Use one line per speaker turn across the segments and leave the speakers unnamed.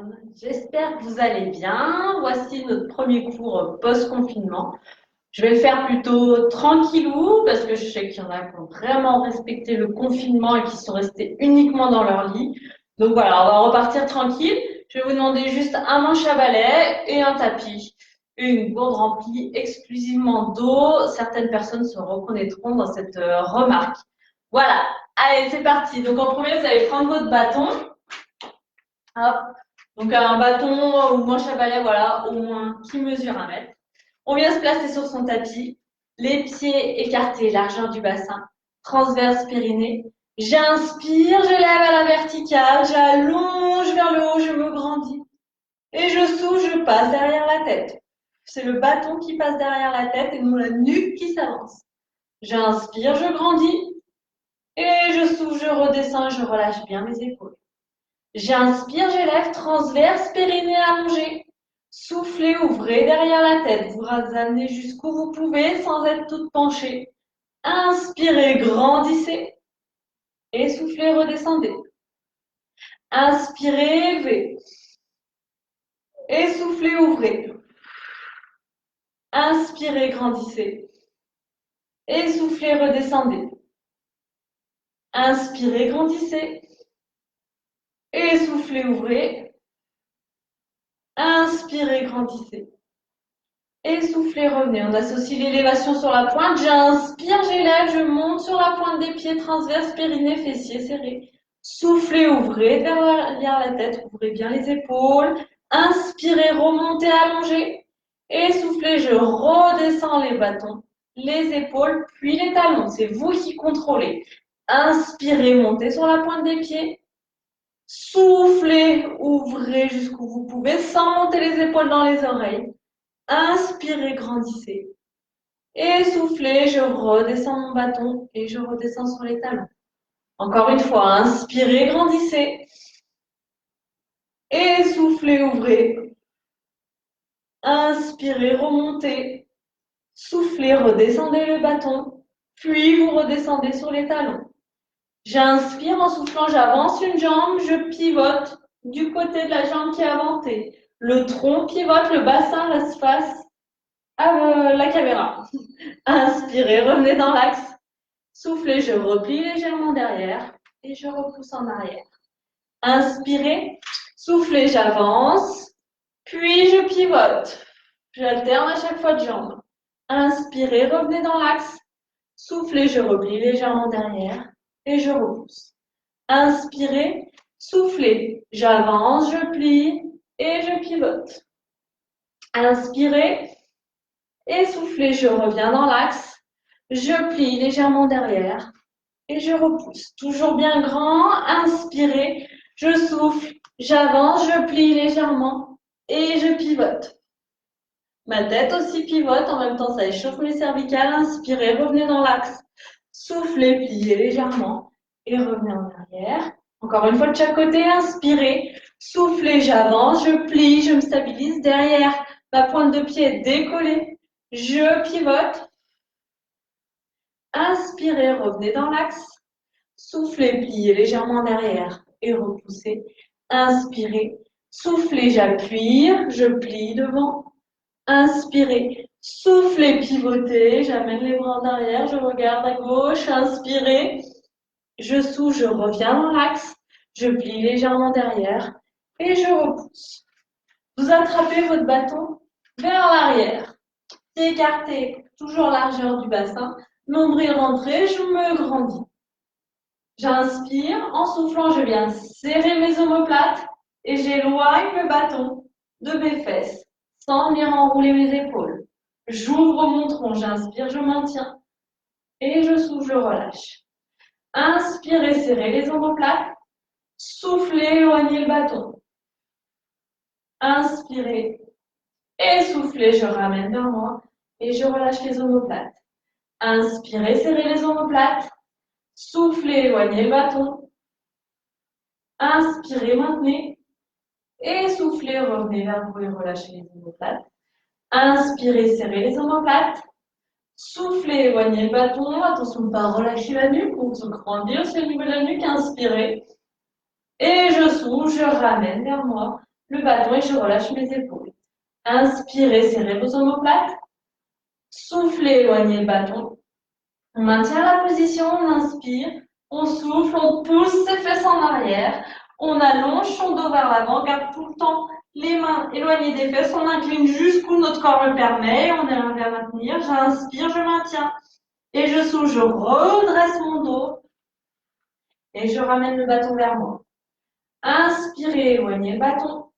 everyone. J'espère que vous allez bien. Voici notre premier cours post-confinement. Je vais le faire plutôt tranquillou parce que je sais qu'il y en a qui ont vraiment respecté le confinement et qui sont restés uniquement dans leur lit. Donc voilà, on va repartir tranquille. Je vais vous demander juste un manche à balai et un tapis. Et une gourde remplie exclusivement d'eau. Certaines personnes se reconnaîtront dans cette remarque. Voilà, allez, c'est parti. Donc en premier, vous allez prendre votre bâton. Hop. Donc un bâton ou manche à balai, voilà, au moins qui mesure 1 mètre. On vient se placer sur son tapis, les pieds écartés, largeur du bassin, transverse périnée. J'inspire, je lève à la verticale, j'allonge vers le haut, je me grandis. Et je souffle, je passe derrière la tête. C'est le bâton qui passe derrière la tête et non la nuque qui s'avance. J'inspire, je grandis. Et je souffle, je redescends, je relâche bien mes épaules. J'inspire, j'élève, transverse, périnée allongé. Soufflez, ouvrez derrière la tête. Vous amenez jusqu'où vous pouvez sans être toute penchée. Inspirez, grandissez. Et soufflez, redescendez. Inspirez, élevez. Et soufflez, ouvrez. Inspirez, grandissez. Et soufflez, redescendez. Inspirez, grandissez. Et soufflez, ouvrez. Inspirez, grandissez. Et soufflez, revenez. On associe l'élévation sur la pointe. J'inspire, j'élève, je monte sur la pointe des pieds, transverse, périnée, fessiers serrés. Soufflez, ouvrez derrière la tête, ouvrez bien les épaules. Inspirez, remontez, allongez. Et soufflez, je redescends les bâtons, les épaules, puis les talons. C'est vous qui contrôlez. Inspirez, montez sur la pointe des pieds. Soufflez, ouvrez jusqu'où vous pouvez sans monter les épaules dans les oreilles. Inspirez, grandissez. Et soufflez, je redescends mon bâton et je redescends sur les talons. Encore une fois, inspirez, grandissez. Et soufflez, ouvrez. Inspirez, remontez. Soufflez, redescendez le bâton. Puis vous redescendez sur les talons. J'inspire en soufflant, j'avance une jambe, je pivote du côté de la jambe qui est avantée. Le tronc pivote, le bassin reste face à la caméra. Inspirez, revenez dans l'axe. Soufflez, je replie légèrement derrière et je repousse en arrière. Inspirez, soufflez, j'avance, puis je pivote. J'alterne à chaque fois de jambe. Inspirez, revenez dans l'axe. Soufflez, je replie légèrement derrière et je repousse. Inspirez, soufflez, j'avance, je plie et je pivote. Inspirez et soufflez, je reviens dans l'axe. Je plie légèrement derrière et je repousse. Toujours bien grand. Inspirez, je souffle, j'avance, je plie légèrement et je pivote. Ma tête aussi pivote. En même temps, ça échauffe mes cervicales. Inspirez, revenez dans l'axe. Soufflez, pliez légèrement et revenez en arrière. Encore une fois de chaque côté. Inspirez, soufflez, j'avance, je plie, je me stabilise derrière. Ma pointe de pied est décollée. Je pivote. Inspirez, revenez dans l'axe. Soufflez, pliez légèrement derrière et repoussez. Inspirez, soufflez, j'appuie, je plie devant. Inspirez, soufflez, pivotez, j'amène les bras en arrière, je regarde à gauche. Inspirez, je souffle, je reviens dans l'axe, je plie légèrement derrière et je repousse. Vous attrapez votre bâton vers l'arrière. Pieds écartés, toujours largeur du bassin. Nombril rentré, je me grandis. J'inspire, en soufflant, je viens serrer mes omoplates et j'éloigne le bâton de mes fesses sans venir enrouler mes épaules. J'ouvre mon tronc, j'inspire, je maintiens et je souffle, je relâche. Inspirez, serrez les omoplates. Soufflez, éloignez le bâton. Inspirez et soufflez, je ramène vers moi et je relâche les omoplates. Inspirez, serrez les omoplates. Soufflez, éloignez le bâton. Inspirez, maintenez. Et soufflez, revenez vers vous et relâchez les omoplates. Inspirez, serrez les omoplates. Soufflez, éloignez le bâton. Attention de ne pas relâcher la nuque ou de se grandir sur le niveau de la nuque. Inspirez. Et je souffle, je ramène vers moi. le bâton et je relâche mes épaules. Inspirez, serrez vos omoplates. Soufflez, éloignez le bâton. On maintient la position, on inspire, on souffle, on pousse ses fesses en arrière, on allonge son dos vers l'avant, garde tout le temps les mains éloignées des fesses, on incline jusqu'où notre corps le permet, on est à maintenir, j'inspire, je maintiens, et je souffle, je redresse mon dos, et je ramène le bâton vers moi. Inspirez, éloignez le bâton,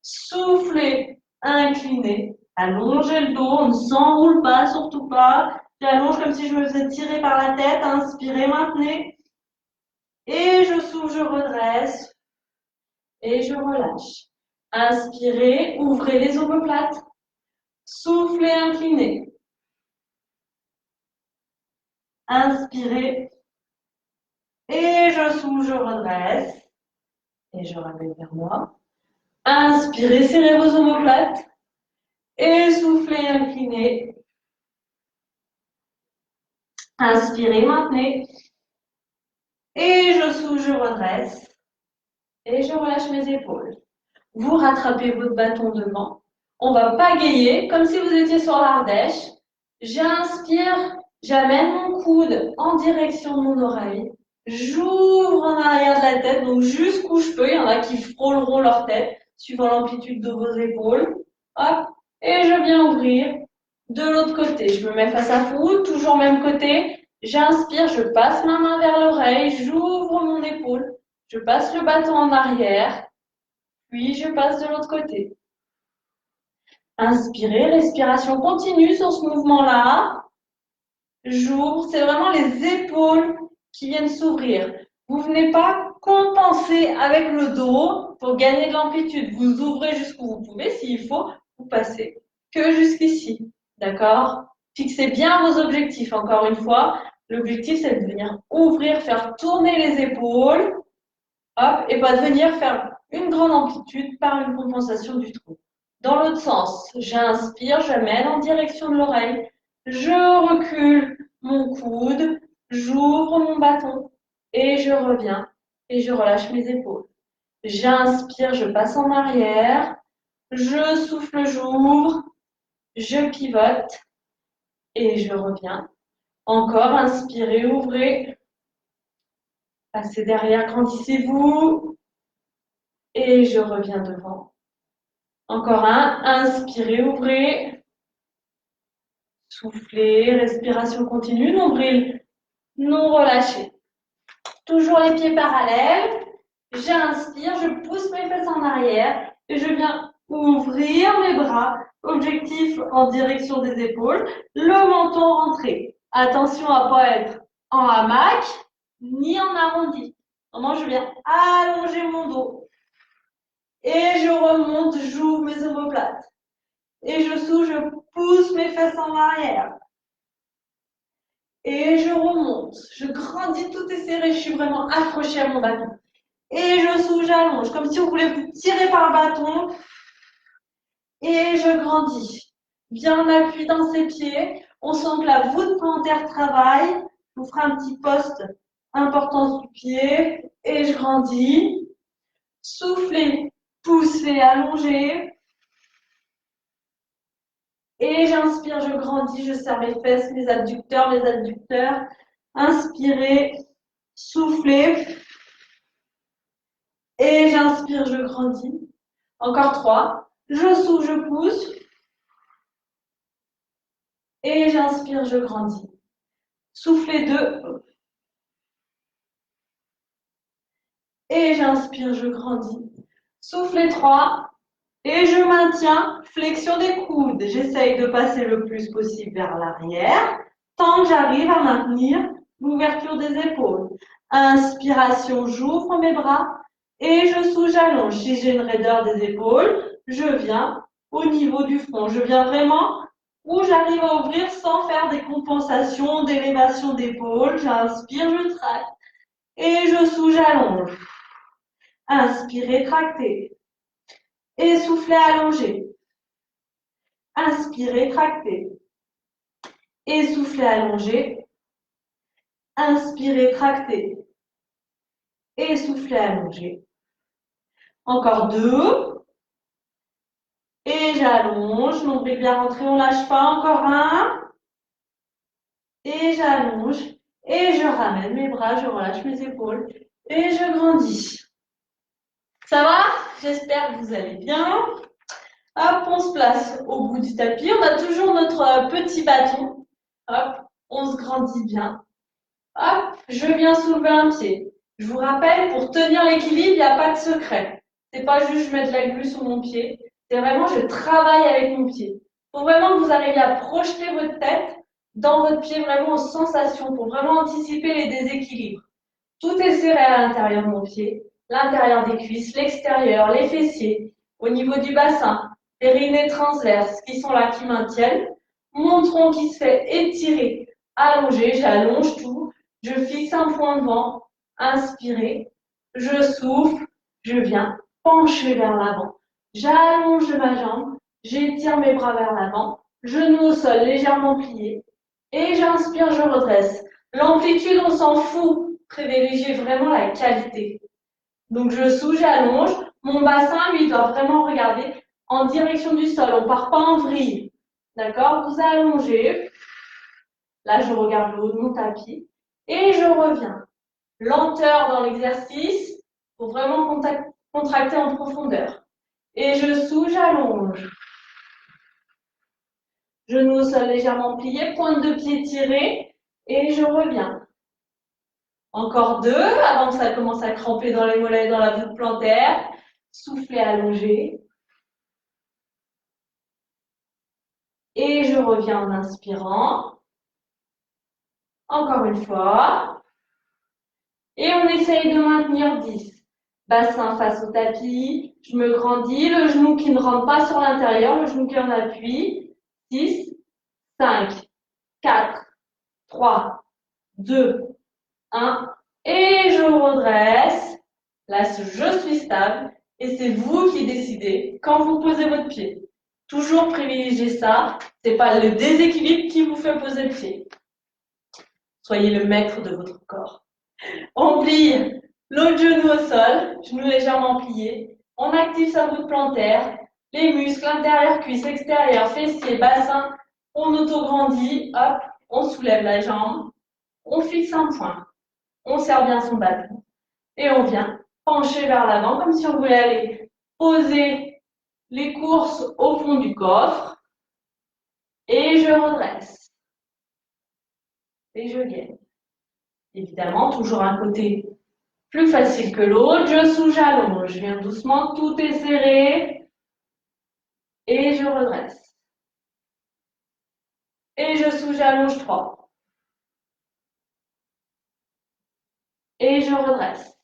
soufflez, inclinez, allongez le dos, on ne s'enroule pas, surtout pas. J'allonge comme si je me faisais tirer par la tête. Inspirez, maintenez. Et je souffle, je redresse. Et je relâche. Inspirez, ouvrez les omoplates. Soufflez, inclinez. Inspirez. Et je souffle, je redresse. Et je ramène vers moi. Inspirez, serrez vos omoplates. Et soufflez, inclinez. Inspirez, maintenez. Et je souffle, je redresse. Et je relâche mes épaules. Vous rattrapez votre bâton devant. On va pagayer comme si vous étiez sur l'Ardèche. J'inspire, j'amène mon coude en direction de mon oreille. J'ouvre en arrière de la tête, donc jusqu'où je peux. Il y en a qui frôleront leur tête, suivant l'amplitude de vos épaules. Hop, et je viens ouvrir de l'autre côté. Je me mets face à vous, toujours même côté. J'inspire, je passe ma main vers l'oreille, j'ouvre mon épaule, je passe le bâton en arrière, puis je passe de l'autre côté. Inspirez, respiration continue sur ce mouvement-là. J'ouvre, c'est vraiment les épaules qui viennent s'ouvrir. Vous ne venez pas compenser avec le dos pour gagner de l'amplitude. Vous ouvrez jusqu'où vous pouvez. S'il faut, vous passez que jusqu'ici. D'accord? Fixez bien vos objectifs. Encore une fois, l'objectif, c'est de venir ouvrir, faire tourner les épaules, hop, et pas de venir faire une grande amplitude par une compensation du tronc. Dans l'autre sens, j'inspire, j'amène en direction de l'oreille, je recule mon coude, j'ouvre mon bâton et je reviens et je relâche mes épaules. J'inspire, je passe en arrière, je souffle, j'ouvre, je pivote et je reviens. Encore, inspirez, ouvrez, passez derrière, grandissez-vous et je reviens devant. Encore un, inspirez, ouvrez, soufflez, respiration continue, nombril non relâché. Toujours les pieds parallèles, j'inspire, je pousse mes fesses en arrière et je viens ouvrir mes bras, objectif en direction des épaules, le menton rentré. Attention à ne pas être en hamac ni en arrondi. Vraiment, je viens allonger mon dos et je remonte, j'ouvre mes omoplates. Et je souffle, je pousse mes fesses en arrière. Et je remonte. Je grandis, tout est serré. Je suis vraiment accrochée à mon bâton. Et je souffle, j'allonge. Comme si on voulait vous tirer par le bâton. Et je grandis. Bien appuyé dans ses pieds. On sent que la voûte plantaire travaille. Je vous ferai un petit poste importance du pied. Et je grandis. Soufflez, poussez, allongez. Et j'inspire, je grandis, je serre mes fesses, mes adducteurs. Inspirez, soufflez. Et j'inspire, je grandis. Encore 3. Je souffle, je pousse. Et j'inspire, je grandis. Soufflez 2. Et j'inspire, je grandis. Soufflez 3. Et je maintiens, flexion des coudes. J'essaye de passer le plus possible vers l'arrière, tant que j'arrive à maintenir l'ouverture des épaules. Inspiration, j'ouvre mes bras et je souffle, j'allonge. Si j'ai une raideur des épaules, je viens au niveau du front. Je viens vraiment où j'arrive à ouvrir sans faire des compensations d'élévation d'épaule. J'inspire, je traque et je souffle, j'allonge. Inspirez, tractez. Et soufflez, allongez. Inspirez, tractez. Et soufflez, allongez. Inspirez, tractez. Et soufflez, allongez. Encore 2. j'allonge, nombril bien rentré, on lâche pas, encore un. Et j'allonge, et je ramène mes bras, je relâche mes épaules, et je grandis. Ça va? J'espère que vous allez bien. Hop, on se place au bout du tapis. On a toujours notre petit bâton. Hop, on se grandit bien. Hop, je viens soulever un pied. Je vous rappelle, pour tenir l'équilibre, il n'y a pas de secret. C'est pas juste je mets de la glu sur mon pied. C'est vraiment je travaille avec mon pied. Il faut vraiment que vous arriviez à projeter votre tête dans votre pied, vraiment en sensation, pour vraiment anticiper les déséquilibres. Tout est serré à l'intérieur de mon pied, l'intérieur des cuisses, l'extérieur, les fessiers, au niveau du bassin, périnée transverse qui sont là, qui maintiennent. Mon tronc qui se fait étirer, allonger, j'allonge tout. Je fixe un point devant, inspirez, je souffle, je viens pencher vers l'avant. J'allonge ma jambe, j'étire mes bras vers l'avant, genoux au sol légèrement pliés, et j'inspire, je redresse. L'amplitude, on s'en fout, privilégiez vraiment la qualité. Donc je souffle, j'allonge, mon bassin, lui, doit vraiment regarder en direction du sol, on ne part pas en vrille. D'accord? Vous allongez, là je regarde le haut de mon tapis, et je reviens. Lenteur dans l'exercice, pour vraiment contracter en profondeur. Et je souffle, j'allonge. Genoux au sol légèrement pliés, pointe de pied tirée, et je reviens. Encore deux, avant que ça commence à cramper dans les mollets, dans la voûte plantaire. Soufflez, allongez. Et je reviens en inspirant. Encore une fois. Et on essaye de maintenir 10. Bassin face au tapis. Je me grandis. Le genou qui ne rentre pas sur l'intérieur, le genou qui en appuie. 6, 5, 4, 3, 2, 1. Et je redresse. Là, je suis stable. Et c'est vous qui décidez quand vous posez votre pied. Toujours privilégier ça. C'est pas le déséquilibre qui vous fait poser le pied. Soyez le maître de votre corps. On plie l'autre genou au sol, genou légèrement plié. On active sa voûte plantaire, les muscles intérieurs, cuisses extérieures, fessiers, bassin. On auto-grandit, hop, on soulève la jambe, on fixe un point, on serre bien son bâton et on vient pencher vers l'avant comme si on voulait aller poser les courses au fond du coffre et je redresse et je gaine. Évidemment, toujours un côté plus facile que l'autre. Je souffle, j'allonge. Je viens doucement, tout est serré. Et je redresse. Et je souffle, j'allonge 3. Et je redresse.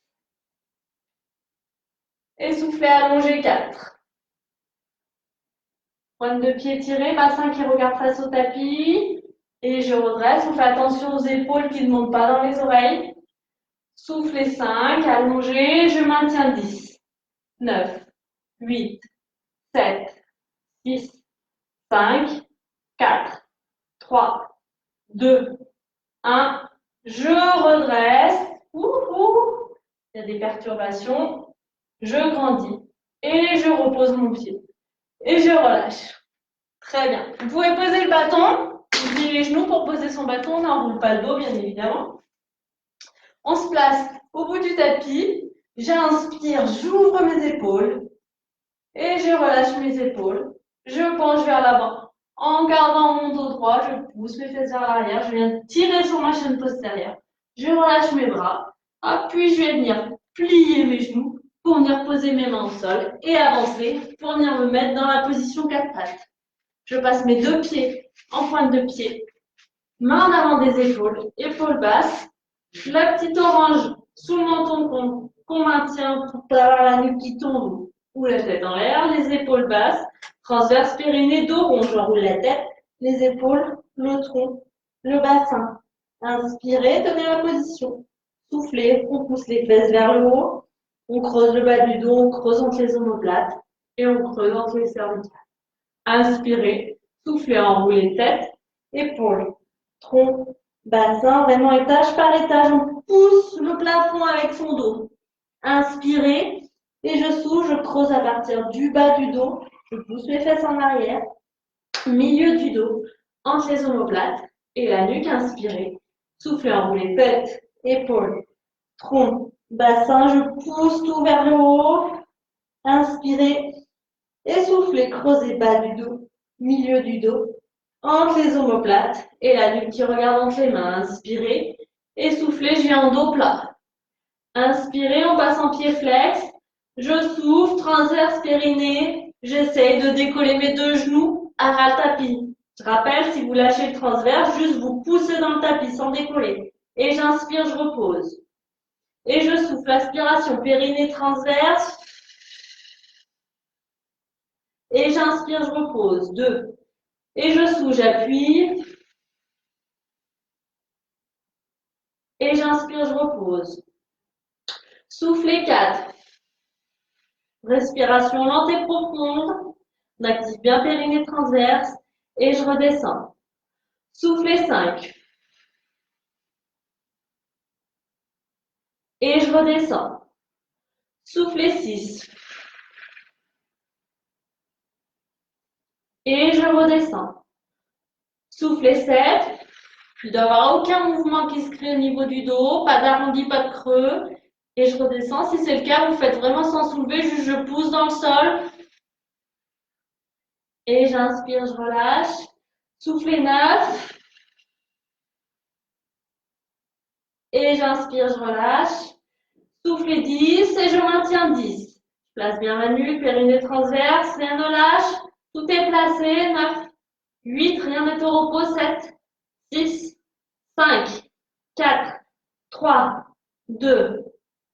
Et soufflez, allongez 4. Pointe de pied tirée, bassin qui regarde face au tapis. Et je redresse. On fait attention aux épaules qui ne montent pas dans les oreilles. Soufflez 5, allongez, je maintiens 10, 9, 8, 7, 6, 5, 4, 3, 2, 1. Je redresse. Il y a des perturbations. Je grandis. Et je repose mon pied. Et je relâche. Très bien. Vous pouvez poser le bâton. Oubliez les genoux pour poser son bâton. On n'enroule pas le dos, bien évidemment. On se place au bout du tapis. J'inspire, j'ouvre mes épaules. Et je relâche mes épaules. Je penche vers l'avant. En gardant mon dos droit, je pousse mes fesses vers l'arrière. Je viens tirer sur ma chaîne postérieure. Je relâche mes bras. Puis je vais venir plier mes genoux pour venir poser mes mains au sol et avancer pour venir me mettre dans la position 4 pattes. Je passe mes deux pieds en pointe de pied. Main en avant des épaules, épaules basses. La petite orange sous le menton qu'on maintient pour pas avoir la nuque qui tombe ou la tête en l'air, les épaules basses, transverse périnée, dos rond, j'enroule la tête, les épaules, le tronc, le bassin. Inspirez, tenez la position. Soufflez, on pousse les fesses vers le haut, on creuse le bas du dos, on creuse entre les omoplates et on creuse entre les cervicales. Inspirez, soufflez, enroulez tête, épaules, tronc, bassin, vraiment étage par étage, on pousse le plafond avec son dos. Inspirez, et je souffle, je creuse à partir du bas du dos Je pousse mes fesses en arrière, milieu du dos, entre les omoplates et la nuque inspirée. Soufflez, enroulez tête, épaules, tronc, bassin. Je pousse tout vers le haut. Inspirez. Essoufflez, creusez bas du dos, milieu du dos, entre les omoplates et la nuque qui regarde entre les mains. Inspirez. Essoufflez, j'ai un dos plat. Inspirez, on passe en pied flex. Je souffle, transverse périnée. J'essaye de décoller mes deux genoux à ras le tapis. Je rappelle, si vous lâchez le transverse, juste vous poussez dans le tapis sans décoller. Et j'inspire, je repose. Et je souffle, aspiration, périnée transverse. Et j'inspire, je repose. 2. Et je souffle, j'appuie. Et j'inspire, je repose. Soufflez 4. Respiration lente et profonde. On active bien périnée transverse. Et je redescends. Soufflez 5. Et je redescends. Soufflez 6. Et je redescends. Soufflez 7. Il ne doit y avoir aucun mouvement qui se crée au niveau du dos. Pas d'arrondi, pas de creux. Et je redescends. Si c'est le cas, vous faites vraiment sans soulever. Juste je pousse dans le sol. Et j'inspire, je relâche. Soufflez 9. Et j'inspire, je relâche. Soufflez 10 et je maintiens 10. Je place bien ma nuque, périnée transverse, rien ne lâche. Tout est placé. 9, 8, rien n'est au repos. 7, 6, 5, 4, 3, 2,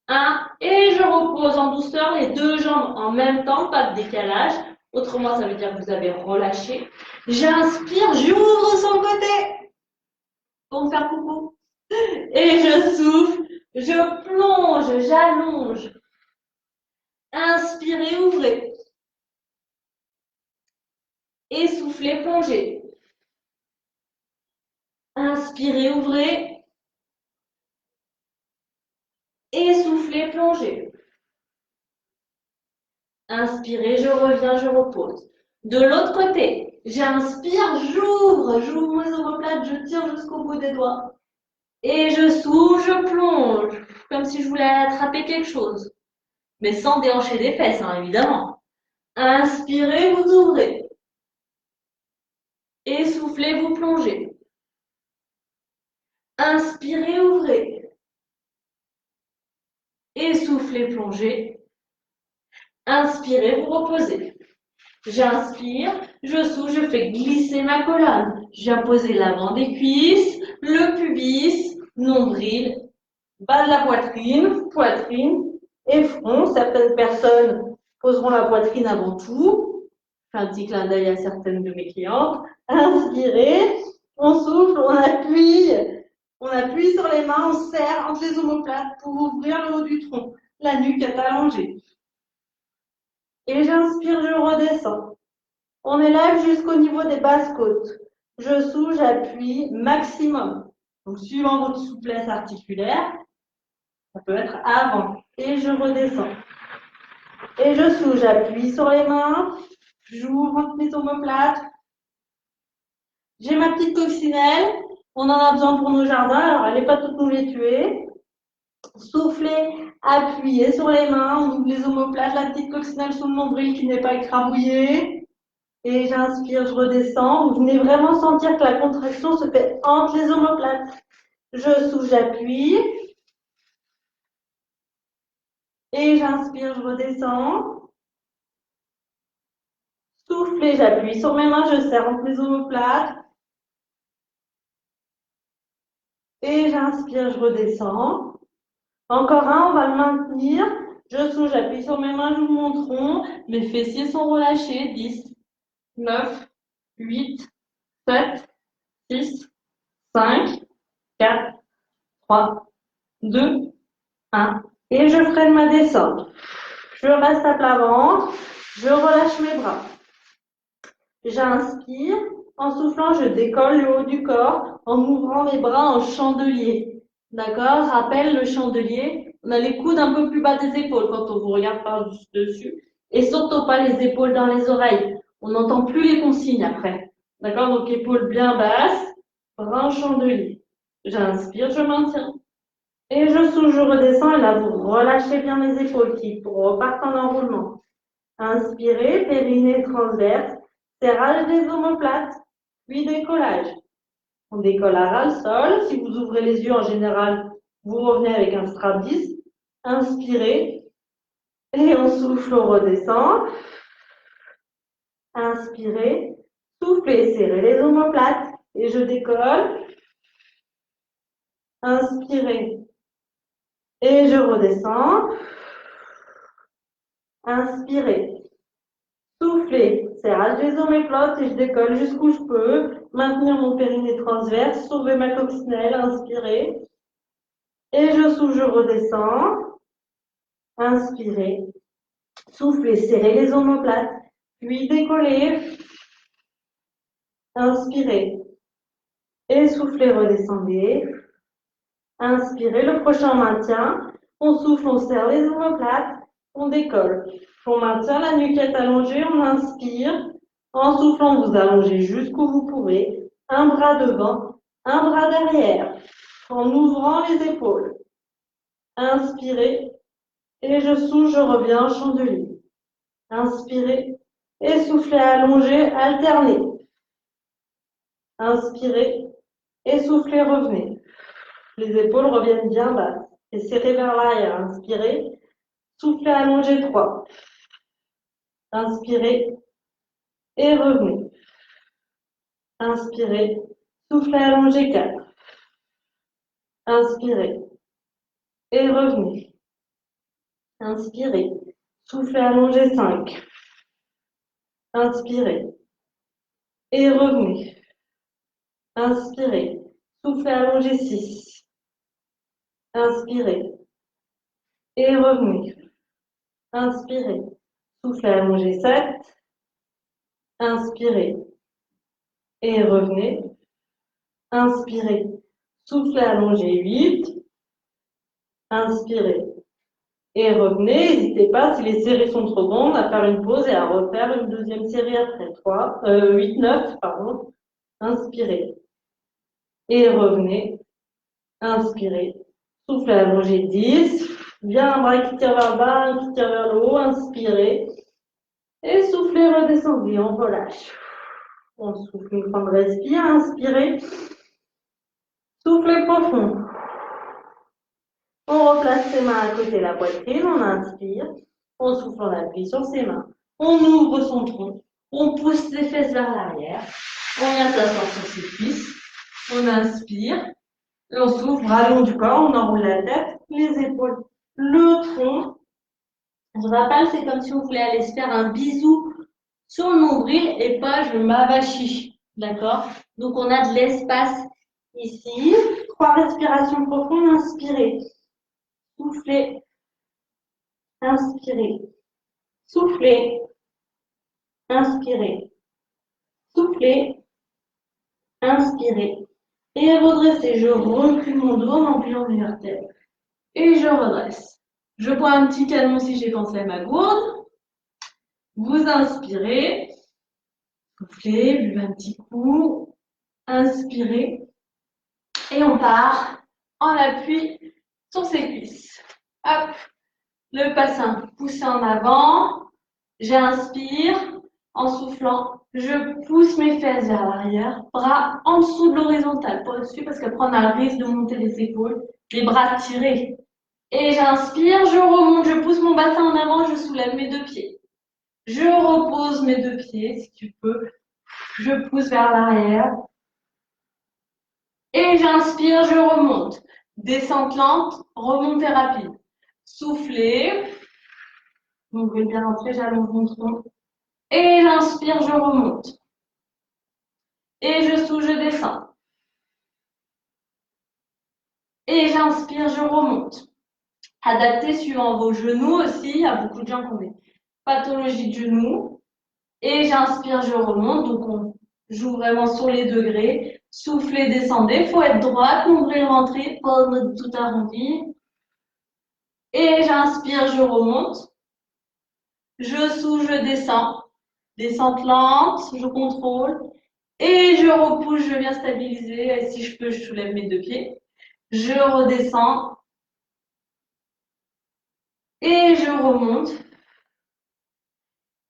1. Et je repose en douceur les deux jambes en même temps, pas de décalage. Autrement, ça veut dire que vous avez relâché. J'inspire, j'ouvre son côté pour me faire coucou. Et je souffle, je plonge, j'allonge. Inspirez, ouvrez. Essoufflez, plongez. Inspirez, ouvrez. Essoufflez, plongez. Inspirez, je reviens, je repose. De l'autre côté, j'inspire, j'ouvre mes omoplates, je tire jusqu'au bout des doigts. Et je souffle, je plonge, comme si je voulais attraper quelque chose. Mais sans déhancher des fesses, hein, évidemment. Inspirez, vous ouvrez. Essoufflez, vous plongez. Inspirez, ouvrez. Essoufflez, plongez. Inspirez, vous reposez. J'inspire, je souffle, je fais glisser ma colonne. Je viens poser l'avant des cuisses, le pubis, nombril, bas de la poitrine, poitrine et front. Certaines personnes poseront la poitrine avant tout. Je fais un petit clin d'œil à certaines de mes clientes. Inspirez, on souffle, on appuie sur les mains, on serre entre les omoplates pour ouvrir le haut du tronc. La nuque est allongée. Et j'inspire, je redescends. On élève jusqu'au niveau des basses côtes. Je souffle, j'appuie maximum. Donc, suivant votre souplesse articulaire, ça peut être avant. Et je redescends. Et je souffle, j'appuie sur les mains. J'ouvre entre mes omoplates. J'ai ma petite coccinelle. On en a besoin pour nos jardins. Alors, elle n'est pas toute nous les tuer. Soufflez, appuyez sur les mains. On ouvre les omoplates, la petite coccinelle sous le nombril qui n'est pas écrabouillée. Et j'inspire, je redescends. Vous venez vraiment sentir que la contraction se fait entre les omoplates. Je souffle, j'appuie. Et j'inspire, je redescends. Soufflez, j'appuie sur mes mains, je serre entre les omoplates. Et j'inspire, je redescends. Encore un, on va le maintenir. Je souffle, j'appuie sur mes mains, j'ouvre mon tronc. Mes fessiers sont relâchés. 10, 9, 8, 7, 6, 5, 4, 3, 2, 1. Et je freine ma descente. Je reste à plat ventre. Je relâche mes bras. J'inspire. En soufflant, je décolle le haut du corps en ouvrant les bras en chandelier. D'accord? Rappelle le chandelier. On a les coudes un peu plus bas des épaules quand on vous regarde par dessus. Et surtout pas les épaules dans les oreilles. On n'entend plus les consignes après. D'accord? Donc épaules bien basses, bras en chandelier. J'inspire, je maintiens. Et je souffle, je redescends. Et là, vous relâchez bien les épaules qui repartent en enroulement. Inspirez, périnée transverse, serrage des omoplates, puis décollage. On décolle à ras le sol. Si vous ouvrez les yeux, en général, vous revenez avec un strap 10. Inspirez. Et on souffle, on redescend. Inspirez. Soufflez, serrez les omoplates. Et je décolle. Inspirez. Et je redescends. Inspirez. Soufflez. Serrage des omoplates et je décolle jusqu'où je peux. Maintenir mon périnée transverse. Sauver ma coccinelle. Inspirez. Et je souffle, je redescends. Inspirez. Soufflez, serrez les omoplates. Puis décollez. Inspirez. Et soufflez, redescendez. Inspirez, le prochain maintien. On souffle, on serre les omoplates. On décolle. On maintient la nuquette allongée, on inspire. En soufflant, vous allongez jusqu'où vous pouvez. Un bras devant, un bras derrière. En ouvrant les épaules. Inspirez. Et je souffle, je reviens, chandelier. Inspirez. Et soufflez, allongez, alternez. Inspirez. Et soufflez, revenez. Les épaules reviennent bien basses. Et serrez vers l'arrière. Inspirez. Soufflez, allongez 3. Inspirez. Et revenez. Inspirez. Soufflez, allongez 4. Inspirez. Et revenez. Inspirez. Soufflez, allongez 5. Inspirez. Et revenez. Inspirez. Soufflez, allongez 6. Inspirez. Et revenez. Inspirez. Soufflez, allongez 7. Inspirez. Et revenez. Inspirez. Soufflez, allongez 8. Inspirez. Et revenez. N'hésitez pas, si les séries sont trop grandes, à faire une pause et à refaire une deuxième série après. 8, 9, pardon. Inspirez. Et revenez. Inspirez. Soufflez, allongez 10. Bien un bras qui tire vers le bas, un qui tire vers le haut. Inspirez. Et soufflez, redescendez, on relâche. On souffle une fois de respire. Inspirez. Soufflez profond. On replace ses mains à côté de la poitrine, on inspire, on souffle, on appuie sur ses mains, on ouvre son tronc, on pousse ses fesses vers l'arrière, on vient s'asseoir sur ses cuisses, on inspire, et on souffle, bras long du corps, on enroule la tête, les épaules, le tronc. Je rappelle, c'est comme si vous voulez aller se faire un bisou sur le nombril et pas je m'avachis, d'accord? Donc on a de l'espace ici, 3 respirations profondes, inspirez. Soufflez, inspirez, soufflez, inspirez, soufflez, inspirez. Et redressez, je recule mon dos en empilant mes vertèbres. Et je redresse. Je bois un petit canon si j'ai pensé à ma gourde. Vous inspirez, soufflez, buvez un petit coup, inspirez. Et on part en appui sur ses cuisses. Hop, le bassin poussé en avant. J'inspire, en soufflant, je pousse mes fesses vers l'arrière, bras en dessous de l'horizontale, pas au-dessus parce qu'après on a le risque de monter les épaules, les bras tirés. Et j'inspire, je remonte, je pousse mon bassin en avant, je soulève mes 2 pieds. Je repose mes 2 pieds, si tu peux. Je pousse vers l'arrière. Et j'inspire, je remonte. Descente lente, remontée rapide. Soufflez. Donc, je vais bien rentrer, j'allonge mon tronc. Et j'inspire, je remonte. Et je souffle, je descends. Et j'inspire, je remonte. Adaptez suivant vos genoux aussi. Il y a beaucoup de gens qui ont des pathologies de genoux. Et j'inspire, je remonte. Donc, on joue vraiment sur les degrés. Soufflez, descendez. Il faut être droite, nombril rentré, pas tout arrondi. Et j'inspire, je remonte. je sous, je descends. Descente lente, je contrôle. Et je repousse, je viens stabiliser. Et si je peux, je soulève mes deux pieds. Je redescends. Et je remonte.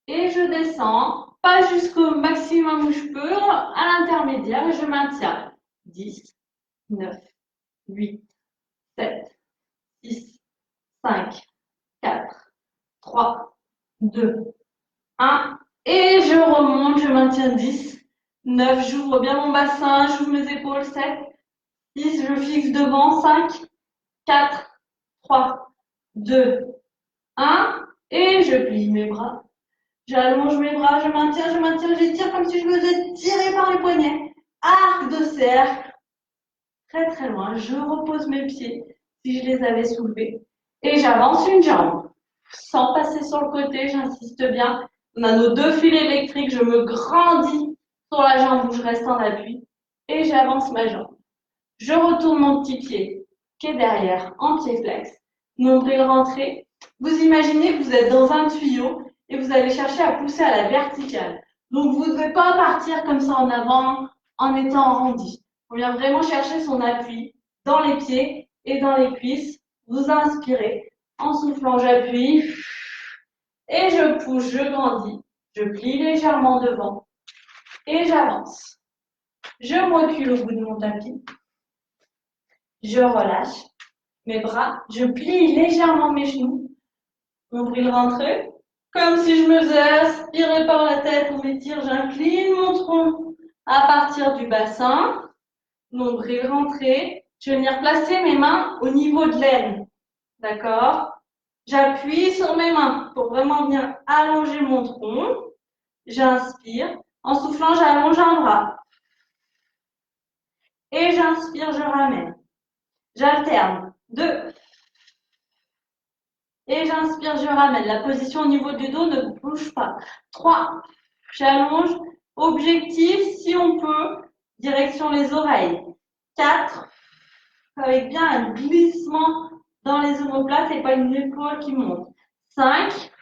Et je descends. Pas jusqu'au maximum où je peux. À l'intermédiaire, et je maintiens. 10, 9, 8, 7, 6, 5, 4, 3, 2, 1. Et je remonte, je maintiens 10, 9, j'ouvre bien mon bassin, j'ouvre mes épaules, 7, 6, je fixe devant, 5, 4, 3, 2, 1. Et je plie mes bras. J'allonge mes bras, je maintiens, j'étire comme si je me faisais tirer par les poignets. Arc de cercle, très très loin. Je repose mes pieds si je les avais soulevés. Et j'avance une jambe. Sans passer sur le côté, j'insiste bien. On a nos deux fils électriques, je me grandis sur la jambe où je reste en appui. Et j'avance ma jambe. Je retourne mon petit pied qui est derrière, en pied flex. Nombril rentré. Vous imaginez que vous êtes dans un tuyau et vous allez chercher à pousser à la verticale. Donc vous ne devez pas partir comme ça en avant en étant arrondi. On vient vraiment chercher son appui dans les pieds et dans les cuisses. Vous inspirez. En soufflant, j'appuie. Et je pousse, je grandis. Je plie légèrement devant. Et j'avance. Je me recule au bout de mon tapis. Je relâche mes bras. Je plie légèrement mes genoux. Nombril rentré. Comme si je me faisais aspirer par la tête, on m'étire, j'incline mon tronc à partir du bassin. Nombril rentré. Je vais venir placer mes mains au niveau de l'aine. D'accord? J'appuie sur mes mains pour vraiment venir allonger mon tronc. J'inspire. En soufflant, j'allonge un bras. Et j'inspire, je ramène. J'alterne. 2. Et j'inspire, je ramène. La position au niveau du dos ne bouge pas. 3. J'allonge. Objectif, si on peut, direction les oreilles. 4. Avec bien un glissement dans les omoplates et pas une épaule qui monte. 5.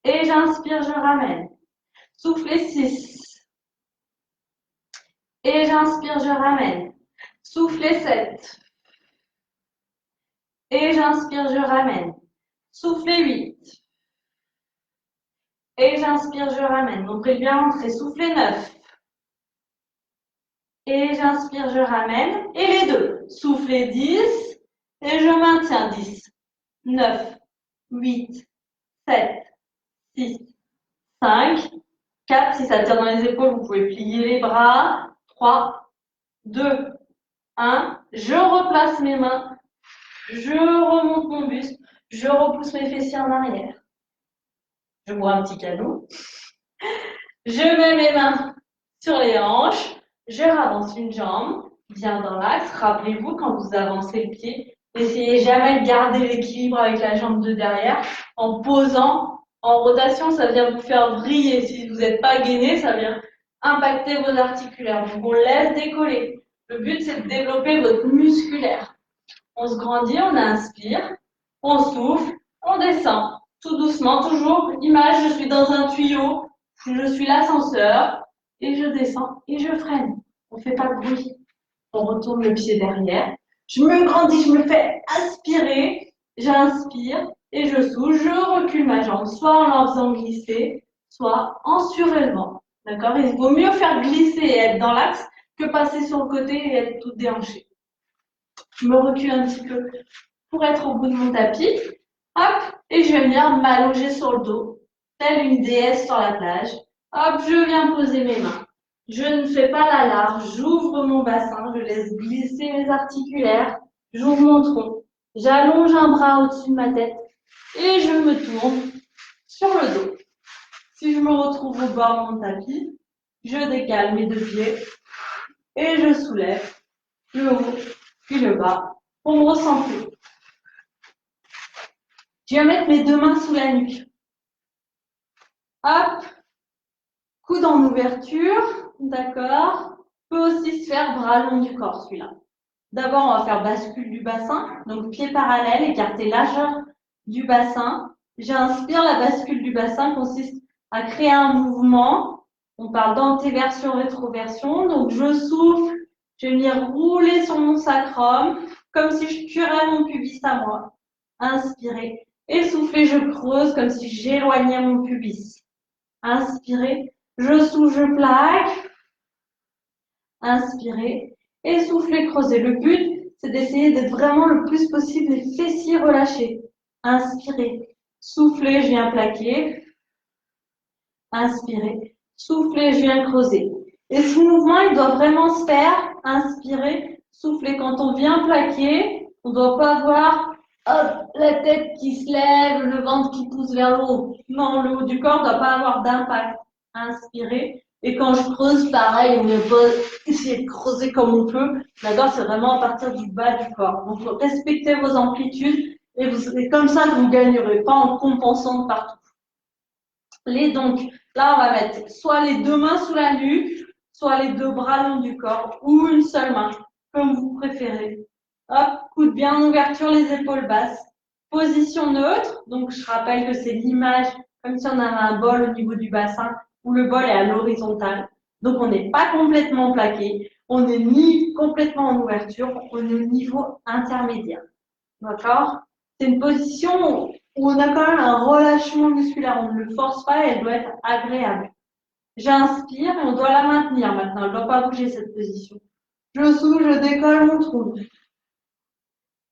Et j'inspire, je ramène. Soufflez 6. Et j'inspire, je ramène. Soufflez 7. Et j'inspire, je ramène. Soufflez 8. Et j'inspire, je ramène. Donc, bien rentrer. Soufflez 9. Et j'inspire, je ramène. Et les deux. Soufflez 10. Et je maintiens 10. 9, 8, 7, 6, 5, 4. Si ça tire dans les épaules, vous pouvez plier les bras. 3, 2, 1. Je replace mes mains. Je remonte mon buste. Je repousse mes fessiers en arrière. Je bois un petit canot. Je mets mes mains sur les hanches. Je ravance une jambe, bien dans l'axe. Rappelez-vous, quand vous avancez le pied, n'essayez jamais de garder l'équilibre avec la jambe de derrière. En posant, en rotation, ça vient vous faire vriller. Si vous n'êtes pas gainé, ça vient impacter vos articulaires. Donc, on laisse décoller. Le but, c'est de développer votre musculaire. On se grandit, on inspire, on souffle, on descend. Tout doucement, toujours, image, je suis dans un tuyau, je suis l'ascenseur, et je descends, et je freine. On ne fait pas de bruit. On retourne le pied derrière. Je me grandis, je me fais aspirer, j'inspire, et je souffle, je recule ma jambe, soit en la faisant glisser, soit en surélevant. D'accord? Il vaut mieux faire glisser et être dans l'axe que passer sur le côté et être tout déhanché. Je me recule un petit peu pour être au bout de mon tapis. Hop, et je vais venir m'allonger sur le dos, telle une déesse sur la plage. Hop, je viens poser mes mains. Je ne fais pas la large, j'ouvre mon bassin, je laisse glisser mes articulaires, j'ouvre mon tronc, j'allonge un bras au-dessus de ma tête et je me tourne sur le dos. Si je me retrouve au bord de mon tapis, je décale mes deux pieds et je soulève le haut puis le bas pour me recentrer. Je vais mettre mes deux mains sous la nuque. Hop, coude en ouverture, d'accord. Peut aussi se faire bras long du corps, celui-là. D'abord, on va faire bascule du bassin, donc pied parallèle, écarter largeur du bassin. J'inspire, la bascule du bassin consiste à créer un mouvement. On parle d'antéversion, rétroversion. Donc, je souffle, je vais venir rouler sur mon sacrum, comme si je curais mon pubis à moi. Inspirez. Et soufflez, je creuse, comme si j'éloignais mon pubis. Inspirez. Je souffle, je plaque. Inspirez. Et soufflez, creusez. Le but, c'est d'essayer d'être vraiment le plus possible les fessiers relâchés. Inspirez. Soufflez, je viens plaquer. Inspirez. Soufflez, je viens creuser. Et ce mouvement, il doit vraiment se faire. Inspirez. Soufflez. Quand on vient plaquer, on ne doit pas avoir la tête qui se lève, le ventre qui pousse vers le haut. Non, le haut du corps ne doit pas avoir d'impact. Inspirez. Et quand je creuse, pareil, on ne peut pas essayer de creuser comme on peut. D'accord, c'est vraiment à partir du bas du corps. Donc, respectez vos amplitudes et comme ça, vous gagnerez, pas en compensant de partout. Donc, là, on va mettre soit les deux mains sous la nuque, soit les deux bras le long du corps, ou une seule main, comme vous préférez. Hop, coude bien en ouverture, les épaules basses. Position neutre, donc je rappelle que c'est l'image comme si on avait un bol au niveau du bassin, où le bol est à l'horizontale. Donc, on n'est pas complètement plaqué, on n'est ni complètement en ouverture, on est au niveau intermédiaire. D'accord? C'est une position où on a quand même un relâchement musculaire. On ne le force pas et elle doit être agréable. J'inspire et on doit la maintenir maintenant. Elle ne doit pas bouger cette position. Je souffle, je décolle mon trou.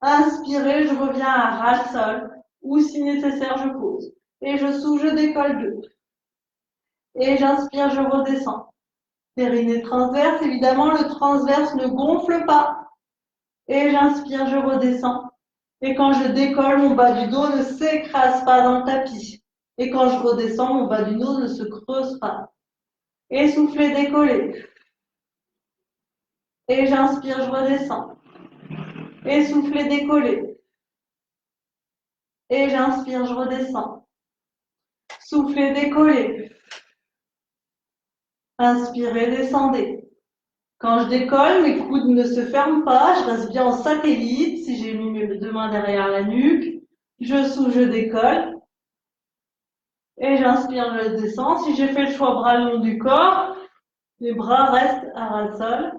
Inspirez, je reviens à ras le sol ou si nécessaire, je pose. Et je souffle, je décolle deux. Et j'inspire, je redescends. Périnée transverse, évidemment, le transverse ne gonfle pas. Et j'inspire, je redescends. Et quand je décolle, mon bas du dos ne s'écrase pas dans le tapis. Et quand je redescends, mon bas du dos ne se creuse pas. Et soufflez, décollez. Et j'inspire, je redescends. Et soufflez, décollez. Et j'inspire, je redescends. Soufflez, décollez. Inspirez, descendez. Quand je décolle, mes coudes ne se ferment pas, je reste bien en satellite, si j'ai mis mes deux mains derrière la nuque. Je souffle, je décolle. Et j'inspire, je descends. Si j'ai fait le choix bras le long du corps, les bras restent à ras le sol.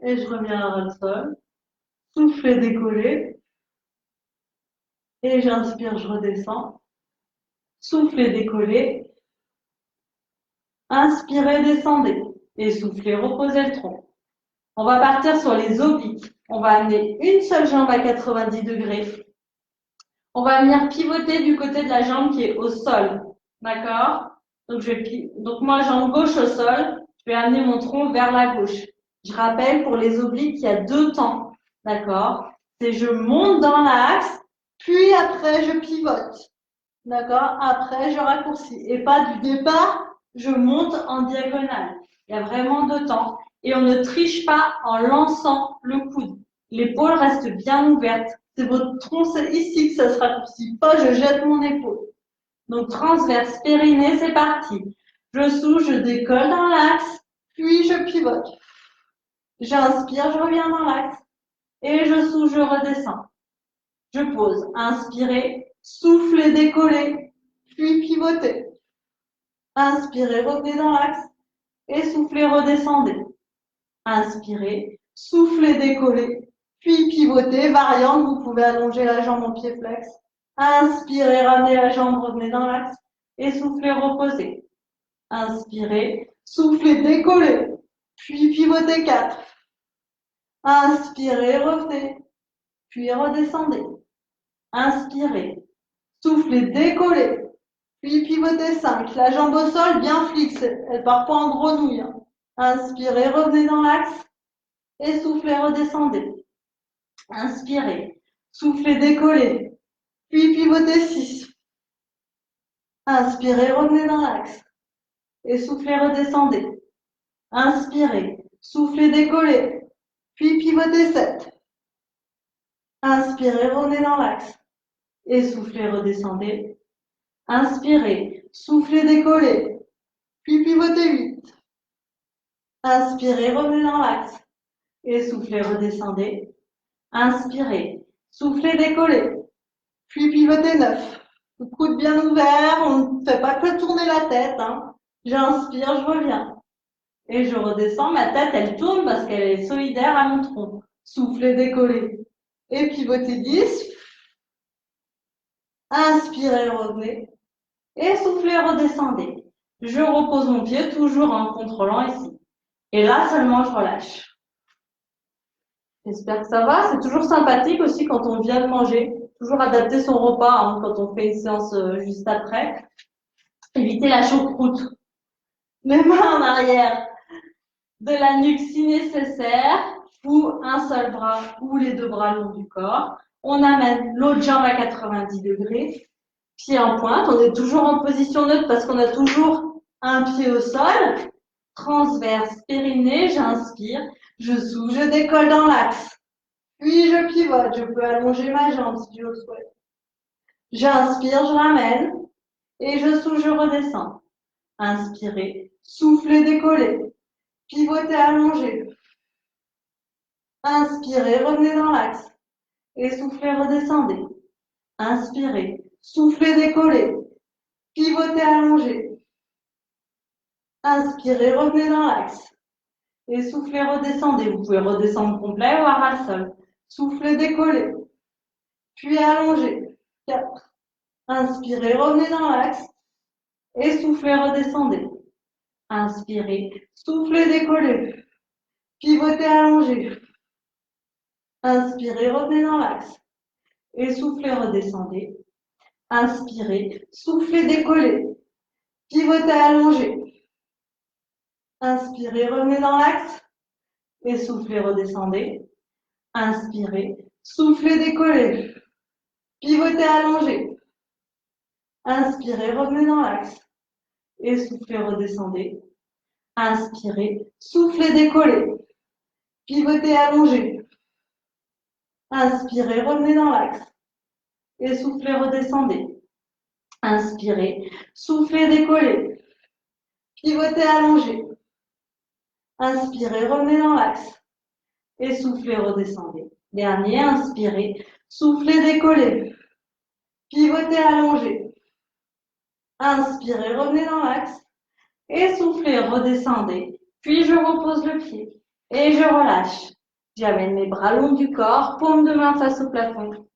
Et je reviens à ras le sol. Soufflez, décollez. Et j'inspire, je redescends. Soufflez, décollez. Inspirez, descendez. Et soufflez, reposez le tronc. On va partir sur les obliques. On va amener une seule jambe à 90 degrés. On va venir pivoter du côté de la jambe qui est au sol. D'accord? Donc moi, jambe gauche au sol. Je vais amener mon tronc vers la gauche. Je rappelle, pour les obliques, il y a deux temps. D'accord? C'est je monte dans l'axe, puis après je pivote. D'accord? Après, je raccourcis. Et pas du départ, je monte en diagonale. Il y a vraiment deux temps. Et on ne triche pas en lançant le coude. L'épaule reste bien ouverte. C'est votre tronc, c'est ici que ça se raccourcit. Pas, je jette mon épaule. Donc, transverse, périnée, c'est parti. Je souffle, je décolle dans l'axe, puis je pivote. J'inspire, je reviens dans l'axe. Et je souffle, je redescends. Je pose. Inspirez, soufflez, décollez, puis pivotez. Inspirez, revenez dans l'axe. Et soufflez, redescendez. Inspirez, soufflez, décollez, puis pivotez. Variante, vous pouvez allonger la jambe en pied flex. Inspirez, ramenez la jambe, revenez dans l'axe. Et soufflez, reposez. Inspirez, soufflez, décollez, puis pivotez 4. Inspirez, revenez, puis redescendez. Inspirez, soufflez, décollez, puis pivotez 5. La jambe au sol bien fixe, elle part pas en grenouille. Inspirez, revenez dans l'axe et soufflez, redescendez. Inspirez, soufflez, décollez, puis pivotez 6. Inspirez, revenez dans l'axe et soufflez, redescendez. Inspirez, soufflez, décollez, puis pivotez 7. Inspirez, revenez dans l'axe et soufflez, redescendez. Inspirez, soufflez, décollez, puis pivotez 8. Inspirez, revenez dans l'axe et soufflez, redescendez. Inspirez, soufflez, décollez, puis pivotez 9.
coude bien ouvert, on ne fait pas que tourner la tête, hein. J'inspire, je reviens. Et je redescends, ma tête, elle tourne parce qu'elle est solidaire à mon tronc. Soufflez, décollez. Et pivotez 10. Inspirez, revenez. Et soufflez, redescendez. Je repose mon pied, toujours en contrôlant ici. Et là, seulement, je relâche. J'espère que ça va. C'est toujours sympathique aussi quand on vient de manger. Toujours adapter son repas hein, quand on fait une séance juste après. Éviter la choucroute. Les mains en arrière de la nuque si nécessaire, ou un seul bras ou les deux bras longs du corps. On amène l'autre jambe à 90 degrés, pied en pointe. On est toujours en position neutre parce qu'on a toujours un pied au sol. Transverse, périnée, j'inspire, je souffle, je décolle dans l'axe. Puis je pivote, je peux allonger ma jambe si je le souhaite. J'inspire, je ramène et je souffle, je redescends. Inspirez, soufflez, décollez. Pivotez, allongez. Inspirez, revenez dans l'axe. Et soufflez, redescendez. Inspirez, soufflez, décollez. Pivotez, allongez. Inspirez, revenez dans l'axe. Et soufflez, redescendez. Vous pouvez redescendre complet ou à ras le sol. Soufflez, décollez. Puis allongez. 4. Inspirez, revenez dans l'axe. Et soufflez, redescendez. Inspirez, soufflez, décollez. Pivotez, allongez. Inspirez, revenez dans l'axe. Et soufflez, redescendez. Inspirez, soufflez, décollez. Pivotez, allongez. Inspirez, revenez dans l'axe. Et soufflez, redescendez. Inspirez, soufflez, décollez. Pivotez, allongez. Inspirez, revenez dans l'axe. Et soufflez, redescendez. Inspirez, soufflez, décollez. Pivotez, allongez. Inspirez, revenez dans l'axe. Et soufflez, redescendez. Inspirez, soufflez, décollez. Pivotez, allongez. Inspirez, revenez dans l'axe. Et soufflez, redescendez. Dernier, inspirez, soufflez, décollez. Pivotez, allongez. Inspirez, revenez dans l'axe. Et soufflez, redescendez. Puis je repose le pied. Et je relâche. J'amène mes bras longs du corps, paume de main face au plafond.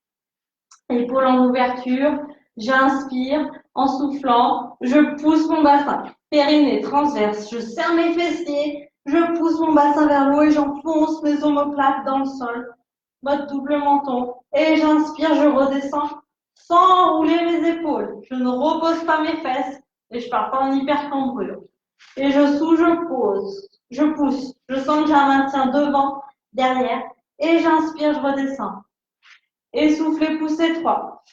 Épaule en ouverture. J'inspire. En soufflant, je pousse mon bassin. Périnée transverse. Je serre mes fessiers. Je pousse mon bassin vers le haut et j'enfonce mes omoplates dans le sol. Mode double menton. Et j'inspire, je redescends sans enrouler mes épaules. Je ne repose pas mes fesses et je pars pas en hypercambrure. Et je souffle, je pose, je pousse. Je sens que j'ai un maintien devant, derrière. Et j'inspire, je redescends. Et soufflez, poussez 3.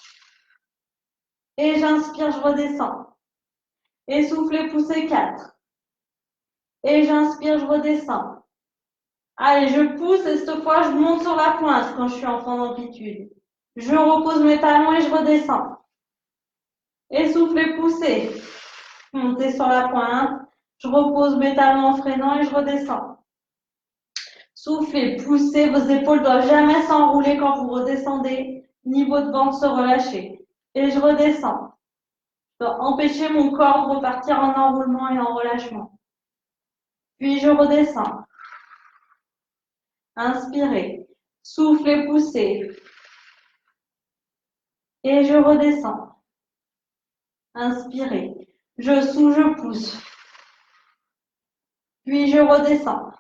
Et j'inspire, je redescends. Et soufflez, poussez 4. Et j'inspire, je redescends. Allez, je pousse et cette fois, je monte sur la pointe quand je suis en fin d'amplitude. Je repose mes talons et je redescends. Et soufflez, poussez. Montez sur la pointe. Je repose mes talons en freinant et je redescends. Soufflez, poussez. Vos épaules ne doivent jamais s'enrouler quand vous redescendez. Niveau de ventre se relâcher. Et je redescends. Je dois empêcher mon corps de repartir en enroulement et en relâchement. Puis je redescends. Inspirez. Soufflez, poussez. Et je redescends. Inspirez. Je souffle, je pousse. Puis je redescends.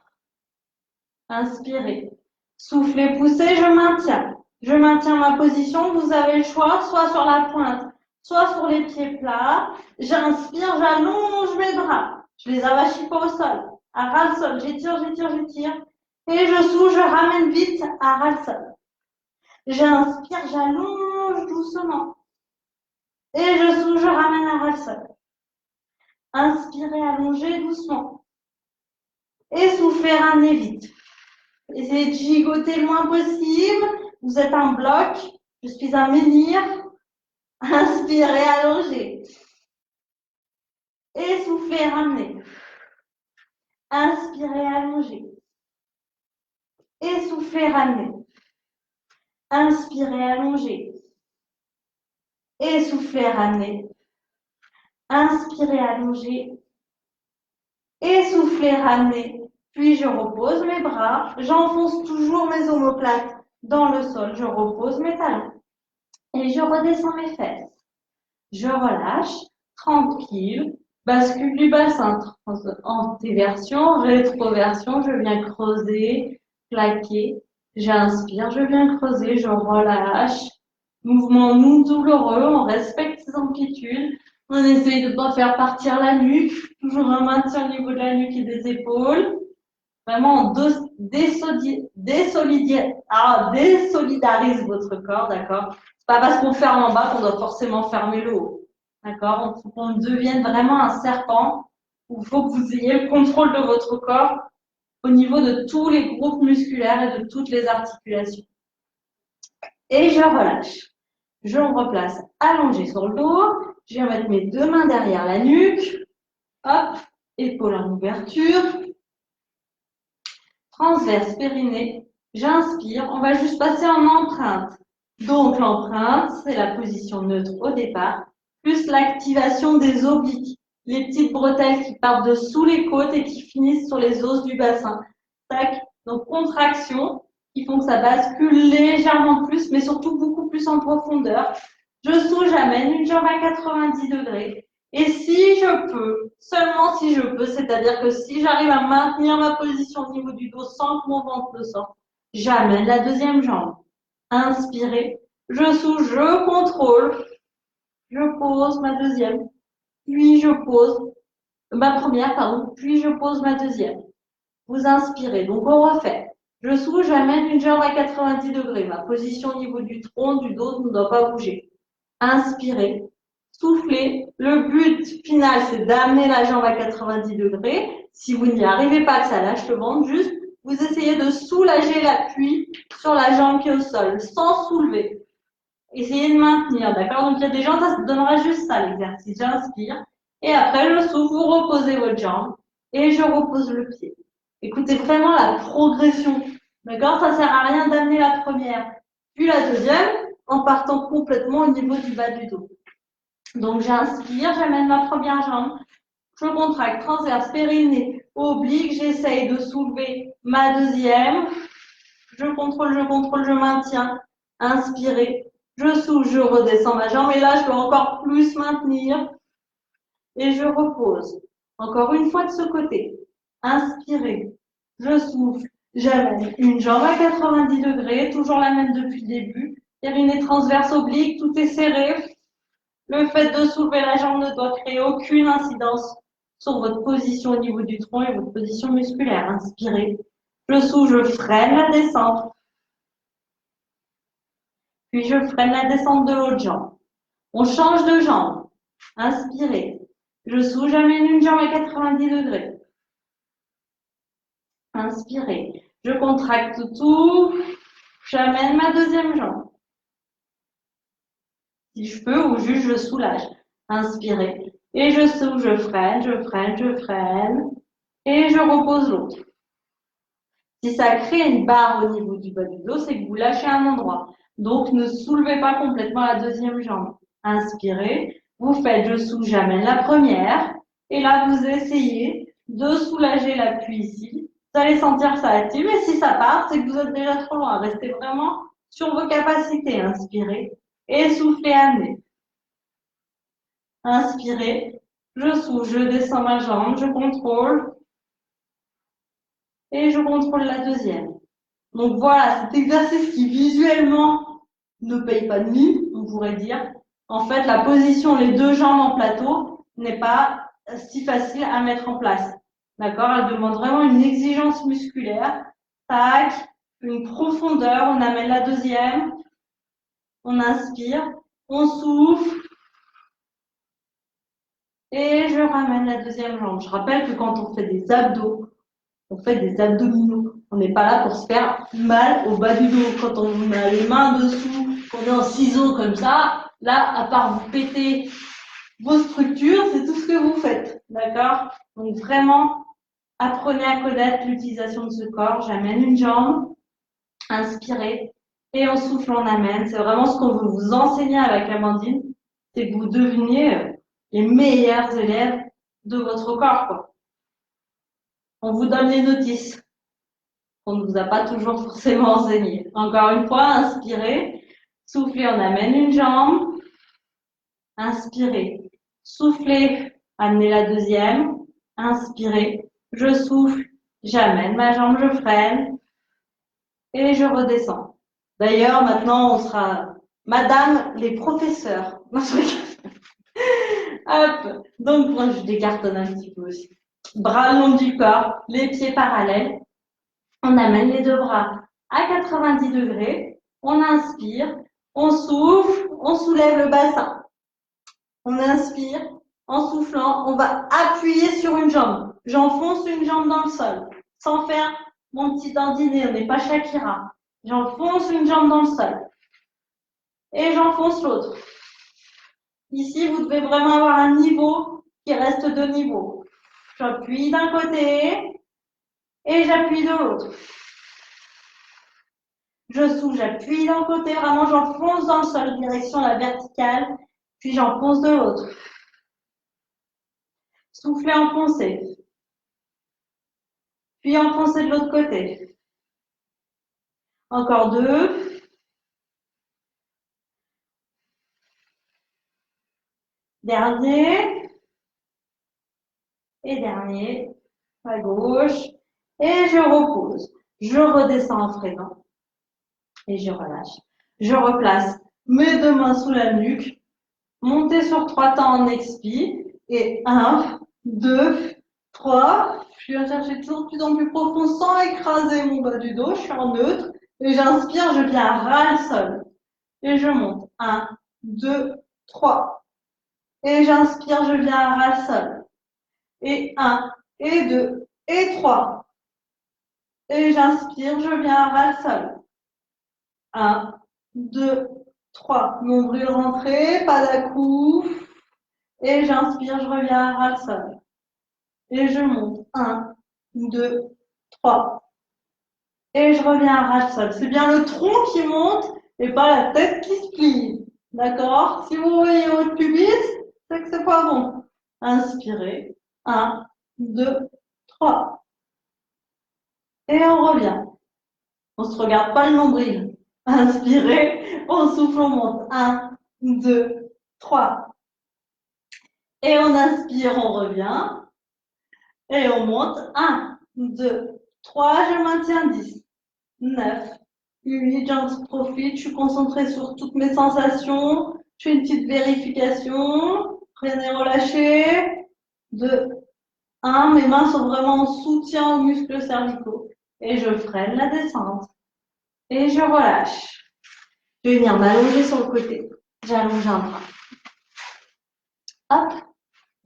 Inspirez. Soufflez, poussez, je maintiens. Je maintiens ma position. Vous avez le choix, soit sur la pointe, soit sur les pieds plats. J'inspire, j'allonge mes bras. Je les avachis pas au sol. À ras le sol. J'étire, j'étire, j'étire. Et je souffle, je ramène vite à ras le sol. J'inspire, j'allonge doucement. Et je souffle, je ramène à ras le sol. Inspirez, allongez doucement. Et soufflez, ramenez vite. Essayez de gigoter le moins possible. Vous êtes en bloc. Je suis un menhir. Inspirez, allongez. Et soufflez, ramenez. Inspirez, allongez. Et soufflez, ramenez. Inspirez, allongez. Et soufflez, ramenez. Inspirez, allongez. Et soufflez, ramenez. Puis je repose mes bras. J'enfonce toujours mes omoplates dans le sol. Je repose mes talons. Et je redescends mes fesses. Je relâche, tranquille. Bascule du bassin, antéversion, rétroversion. Je viens creuser, plaquer. J'inspire, je viens creuser, je relâche. Mouvement non douloureux, on respecte ses amplitudes. On essaye de ne pas faire partir la nuque. Toujours un maintien au niveau de la nuque et des épaules. Vraiment, on désolidarise votre corps, d'accord? C'est pas parce qu'on ferme en bas qu'on doit forcément fermer le haut, d'accord? Il faut qu'on devienne vraiment un serpent où il faut que vous ayez le contrôle de votre corps au niveau de tous les groupes musculaires et de toutes les articulations. Et je relâche. Je me replace allongé sur le dos. Je vais mettre mes deux mains derrière la nuque. Hop, épaules en ouverture. Transverse périnée, j'inspire, on va juste passer en empreinte. Donc l'empreinte, c'est la position neutre au départ, plus l'activation des obliques, les petites bretelles qui partent de sous les côtes et qui finissent sur les os du bassin. Tac, donc contraction qui font que ça bascule légèrement plus, mais surtout beaucoup plus en profondeur. Je souds, j'amène une jambe à 90 degrés. Et si je peux, seulement si je peux, c'est-à-dire que si j'arrive à maintenir ma position au niveau du dos sans que mon ventre le sorte, j'amène la deuxième jambe. Inspirez, je souds, je contrôle, je pose ma deuxième, puis je pose ma première, pardon, puis je pose ma deuxième. Vous inspirez, donc on refait. Je souds, j'amène une jambe à 90 degrés. Ma position au niveau du tronc, du dos ne doit pas bouger. Inspirez. Soufflez. Le but final, c'est d'amener la jambe à 90 degrés. Si vous n'y arrivez pas, que ça lâche le ventre, juste, vous essayez de soulager l'appui sur la jambe qui est au sol, sans soulever. Essayez de maintenir, d'accord? Donc, il y a des gens, ça se donnera juste ça, l'exercice. J'inspire. Et après, je souffle, vous reposez votre jambe. Et je repose le pied. Écoutez vraiment la progression, d'accord? Ça sert à rien d'amener la première, puis la deuxième, en partant complètement au niveau du bas du dos. Donc, j'inspire, j'amène ma première jambe, je contracte, transverse, périnée, oblique, j'essaye de soulever ma deuxième, je contrôle, je maintiens, inspirez, je souffle, je redescends ma jambe, et là, je dois encore plus maintenir, et je repose. Encore une fois de ce côté, inspirez, je souffle, j'amène une jambe à 90 degrés, toujours la même depuis le début, périnée transverse oblique, tout est serré. Le fait de soulever la jambe ne doit créer aucune incidence sur votre position au niveau du tronc et votre position musculaire. Inspirez. Je souffle, je freine la descente. Puis je freine la descente de l'autre jambe. On change de jambe. Inspirez. Je souffle, j'amène une jambe à 90 degrés. Inspirez. Je contracte tout. J'amène ma deuxième jambe. Si je peux, ou juste je soulage. Inspirez. Et je souffle, je freine, je freine, je freine. Et je repose l'autre. Si ça crée une barre au niveau du bas du dos, c'est que vous lâchez un endroit. Donc, ne soulevez pas complètement la deuxième jambe. Inspirez. Vous faites, je souffle, j'amène la première. Et là, vous essayez de soulager l'appui ici. Vous allez sentir que ça active. Et si ça part, c'est que vous êtes déjà trop loin. Restez vraiment sur vos capacités. Inspirez. Et soufflez, amenez. Inspirez. Je souffle, je descends ma jambe, je contrôle. Et je contrôle la deuxième. Donc voilà, cet exercice qui visuellement ne paye pas de mine, on pourrait dire. En fait, la position, les deux jambes en plateau, n'est pas si facile à mettre en place. D'accord? Elle demande vraiment une exigence musculaire. Tac, une profondeur, on amène la deuxième, on inspire, on souffle, et je ramène la deuxième jambe. Je rappelle que quand on fait des abdos, on fait des abdominaux. On n'est pas là pour se faire mal au bas du dos. Quand on a les mains dessous, qu'on est en ciseaux comme ça, là, à part vous péter vos structures, c'est tout ce que vous faites. D'accord? Donc vraiment, apprenez à connaître l'utilisation de ce corps. J'amène une jambe, inspirez, et on souffle, on amène. C'est vraiment ce qu'on veut vous enseigner avec Amandine. c'est que vous deveniez les meilleurs élèves de votre corps, quoi. On vous donne les notices qu'on ne vous a pas toujours forcément enseignées. Encore une fois, inspirez, soufflez, on amène une jambe, inspirez, soufflez, amenez la deuxième, inspirez, je souffle, j'amène ma jambe, je freine et je redescends. D'ailleurs, maintenant, on sera Madame les professeurs. Non, je rigole. Hop. Donc, moi, je décartonne un petit peu aussi. Bras le long du corps, les pieds parallèles. On amène les deux bras à 90 degrés. On inspire, on souffle, on soulève le bassin. On inspire, en soufflant, on va appuyer sur une jambe. J'enfonce une jambe dans le sol, sans faire mon petit dandiné, on n'est pas Shakira. J'enfonce une jambe dans le sol. Et j'enfonce l'autre. Ici, vous devez vraiment avoir un niveau qui reste de niveau. J'appuie d'un côté et j'appuie de l'autre. Je souffle, j'appuie d'un côté, vraiment j'enfonce dans le sol, direction la verticale, puis j'enfonce de l'autre. Soufflez, enfoncez. Puis enfoncez de l'autre côté. Encore deux. Dernier. Et dernier. À gauche. Et je repose. Je redescends en freinant. Et je relâche. Je replace mes deux mains sous la nuque. Montez sur 3 temps en expi. Et 1, 2, 3. Je viens chercher toujours de plus en plus profond sans écraser mon bas du dos. Je suis en neutre. Et j'inspire, je viens ras le sol. Et je monte. 1, 2, 3. Et j'inspire, je viens à ras le sol. Et 1, et 2, et 3. Et j'inspire, je viens à ras le sol. 1, 2, 3. Nombril rentré, pas d'à-coup. Et j'inspire, je reviens à ras le sol. Et je monte. 1, 2, 3. Et je reviens à ras le sol. C'est bien le tronc qui monte et pas la tête qui se plie. D'accord? Si vous voyez votre pubis, c'est que c'est pas bon. Inspirez. 1, 2, 3. Et on revient. On se regarde pas le nombril. Inspirez. On souffle, on monte. 1, 2, 3. Et on inspire, on revient. Et on monte. 1, 2, 3. Je maintiens 10, 9, 8. J'en profite. Je suis concentrée sur toutes mes sensations. Je fais une petite vérification. Rien n'est relâché. 2, 1. Mes mains sont vraiment en soutien aux muscles cervicaux. Et je freine la descente. Et je relâche. Je vais venir m'allonger sur le côté. J'allonge un bras. Hop.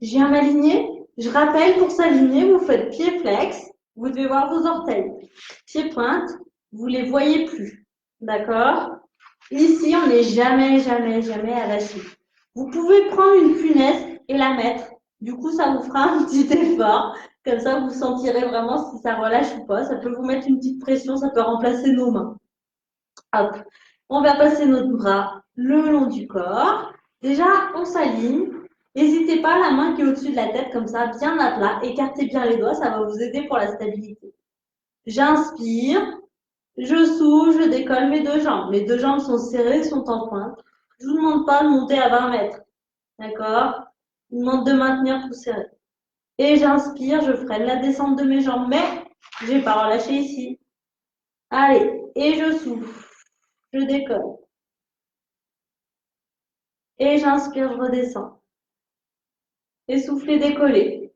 Je viens m'aligner. Je rappelle, pour s'aligner, vous faites pied flex. Vous devez voir vos orteils. Pieds pointe. Vous les voyez plus. D'accord? Ici, on n'est jamais, jamais, jamais attaché. Vous pouvez prendre une punaise et la mettre. Du coup, ça vous fera un petit effort. Comme ça, vous sentirez vraiment si ça relâche ou pas. Ça peut vous mettre une petite pression. Ça peut remplacer nos mains. Hop. On va passer notre bras le long du corps. Déjà, on s'aligne. N'hésitez pas, la main qui est au-dessus de la tête, comme ça, bien à plat. Écartez bien les doigts, ça va vous aider pour la stabilité. J'inspire. Je souffle, je décolle mes deux jambes. Mes deux jambes sont serrées, sont en pointe. Je ne vous demande pas de monter à 20 mètres. D'accord? Je vous demande de maintenir tout serré. Et j'inspire, je freine la descente de mes jambes, mais je n'ai pas relâché ici. Allez, et je souffle. Je décolle. Et j'inspire, je redescends. Et soufflez, décoller.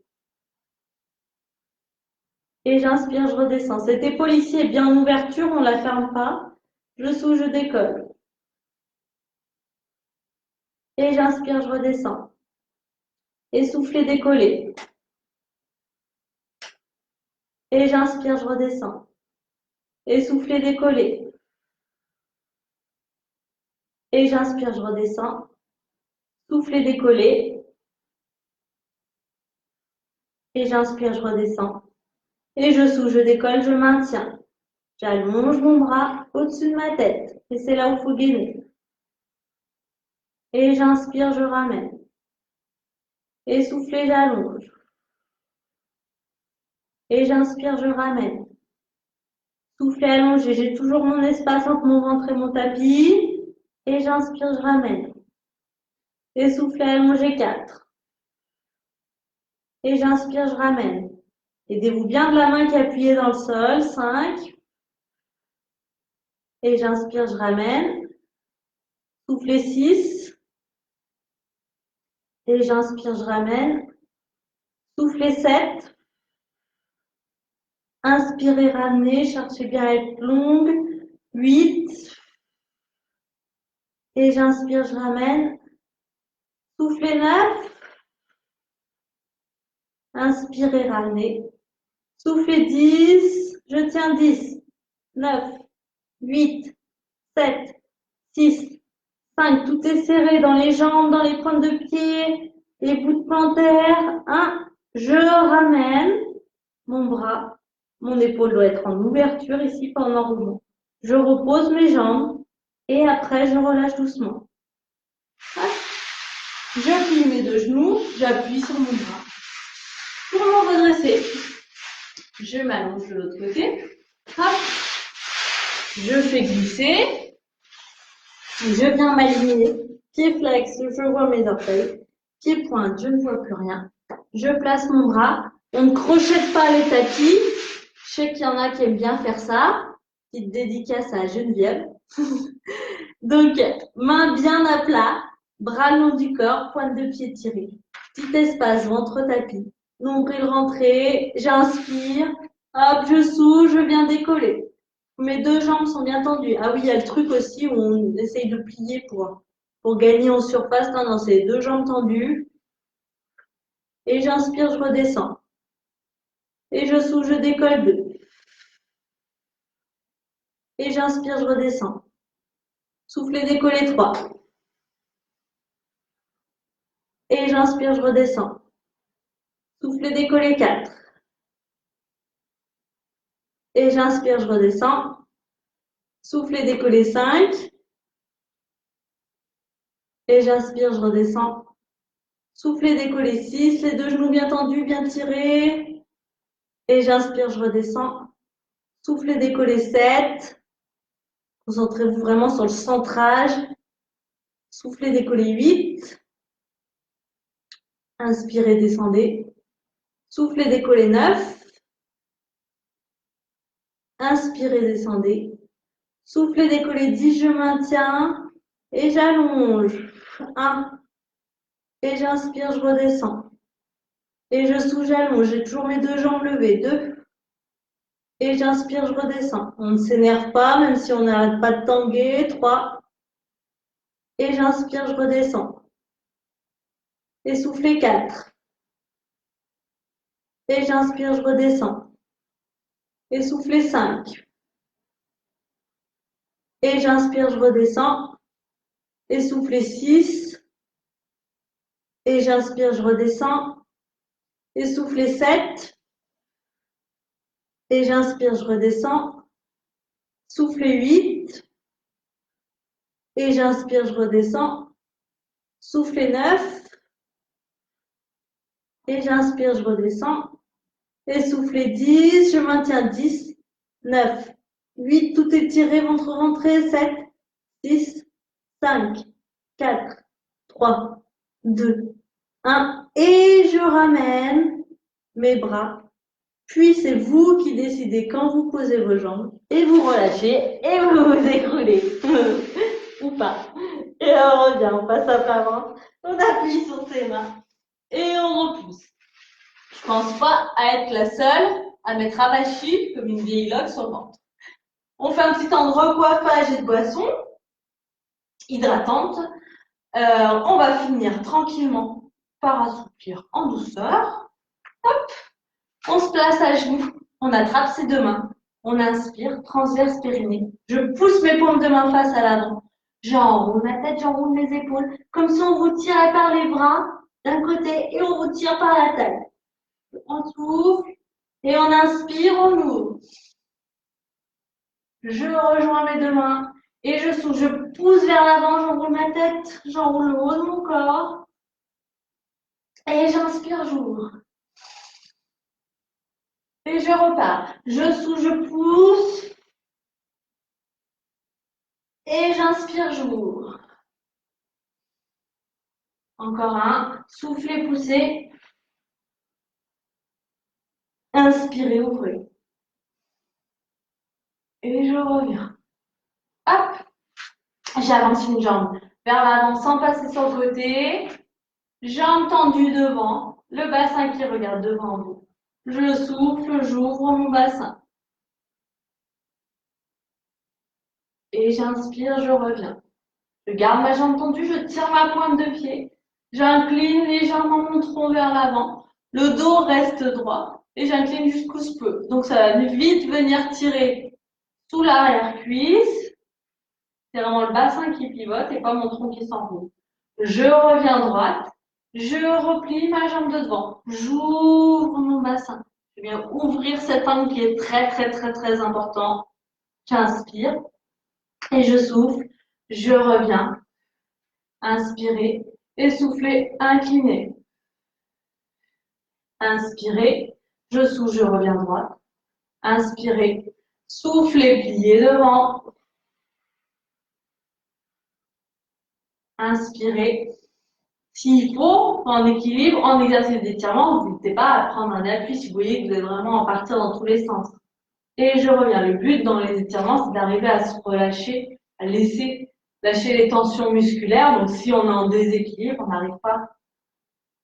Et j'inspire, je redescends. Cette épaule ici est bien en ouverture, on ne la ferme pas. Je souffle, je décolle. Et j'inspire, je redescends. Et soufflez, décoller. Et j'inspire, je redescends. Et soufflez, décoller. Et j'inspire, je redescends. Soufflez, décoller. Et j'inspire, je redescends. Et je souffle, je décolle, je maintiens. J'allonge mon bras au-dessus de ma tête. Et c'est là où il faut gainer. Et j'inspire, je ramène. Et soufflez, j'allonge. Et j'inspire, je ramène. Soufflez, allongez. J'ai toujours mon espace entre mon ventre et mon tapis. Et j'inspire, je ramène. Et soufflez, allongez 4. Et j'inspire, je ramène. Aidez-vous bien de la main qui est appuyée dans le sol. 5. Et j'inspire, je ramène. Soufflez 6. Et j'inspire, je ramène. Soufflez 7. Inspirez, ramenez. Cherchez bien à être longue. 8. Et j'inspire, je ramène. Soufflez 9. Inspirez, ramenez. Soufflez 10. Je tiens 10. 9. 8. 7. 6. 5. Tout est serré dans les jambes, dans les pointes de pied, les bouts de plantaire. 1. Je ramène mon bras. Mon épaule doit être en ouverture ici, pas en enroulement. Je repose mes jambes et après je relâche doucement. Hop. Je plie mes deux genoux, j'appuie sur mon bras. Pour me redresser, je m'allonge de l'autre côté. Hop. Je fais glisser. Je viens m'aligner. Pied flex, je vois mes orteils. Pied pointe, je ne vois plus rien. Je place mon bras. On ne crochette pas les tapis. Je sais qu'il y en a qui aiment bien faire ça. Petite dédicace à Geneviève. Donc, main bien à plat, bras le long du corps, pointe de pied tirée. Petit espace, ventre tapis. Nombril rentré, j'inspire. Hop, je souffle, je viens décoller. Mes deux jambes sont bien tendues. Ah oui, il y a le truc aussi où on essaye de plier pour gagner en surface. Non, non, c'est deux jambes tendues. Et j'inspire, je redescends. Et je souffle, je décolle 2. Et j'inspire, je redescends. Soufflez, décoller 3. Et j'inspire, je redescends. Soufflez, décoller 4. Et j'inspire, je redescends. Soufflez, décoller 5. Et j'inspire, je redescends. Soufflez, décoller 6. Les deux genoux bien tendus, bien tirés. Et j'inspire, je redescends. Soufflez, décoller 7. Concentrez-vous vraiment sur le centrage. Soufflez, décoller 8. Inspirez, descendez. Soufflez, décoller 9. Inspirez, descendez. Soufflez, décoller 10. Je maintiens. Et j'allonge. 1. Et j'inspire, je redescends. Et je souffle, j'allonge. J'ai toujours mes deux jambes levées. 2. Et j'inspire, je redescends. On ne s'énerve pas, même si on n'arrête pas de tanguer. 3. Et j'inspire, je redescends. Et soufflez 4. Et j'inspire, je redescends. Et soufflez 5. Et j'inspire, je redescends. Et soufflez 6. Et j'inspire, je redescends. Et soufflez 7. Et j'inspire, je redescends. Soufflez 8. Et j'inspire, je redescends. Soufflez 9. Et j'inspire, je redescends. Et soufflez 10. Je maintiens 10. 9. 8. Tout est tiré, ventre rentré. 7. 6. 5. 4. 3. 2. 1. Et je ramène mes bras. Puis c'est vous qui décidez quand vous posez vos jambes et vous relâchez et vous vous écroulez. Ou pas. Et on revient, on passe à plat ventre, on appuie sur ses mains et on repousse. Je pense pas à être la seule à m'être avachie comme une vieille loque sur le ventre. On fait un petit temps de recoiffage et de boisson hydratante. On va finir tranquillement par assoupir en douceur. Hop. On se place à genoux, on attrape ses deux mains, on inspire, transverse périnée. Je pousse mes paumes de main face à l'avant. J'enroule ma tête, j'enroule mes épaules, comme si on vous tirait par les bras d'un côté et on vous tire par la tête. On souffle et on inspire, on ouvre. Je rejoins mes deux mains
Et je souffle, je pousse vers l'avant, j'enroule ma tête, j'enroule le haut de mon corps. Et j'inspire, j'ouvre. Et je repars. Je souffle, je pousse. Et j'inspire, j'ouvre. Encore un. Soufflez, poussez. Inspirez, ouvrez. Et je reviens. Hop. J'avance une jambe vers l'avant sans passer sur le côté. Jambes tendues devant. Le bassin qui regarde devant vous. Je souffle, j'ouvre mon bassin. Et j'inspire, je reviens. Je garde ma jambe tendue, je tire ma pointe de pied. J'incline légèrement mon tronc vers l'avant. Le dos reste droit et j'incline jusqu'où je peux. Donc ça va vite venir tirer sous l'arrière-cuisse. C'est vraiment le bassin qui pivote et pas mon tronc qui s'enroule. Je reviens droite. Je replie ma jambe de devant. J'ouvre mon bassin. Je viens ouvrir cet angle qui est très, très, très, très important. J'inspire et je souffle. Je reviens. Inspirez, essoufflez, inclinez. Inspirez, je souffle, je reviens droite. Inspirez, soufflez, pliez devant. Inspirez. S'il faut, en équilibre, en exercice d'étirement, n'hésitez pas à prendre un appui si vous voyez que vous êtes vraiment en partir dans tous les sens. Et je reviens. Le but dans les étirements, c'est d'arriver à se relâcher, à laisser lâcher les tensions musculaires. Donc si on est en déséquilibre, on n'arrive pas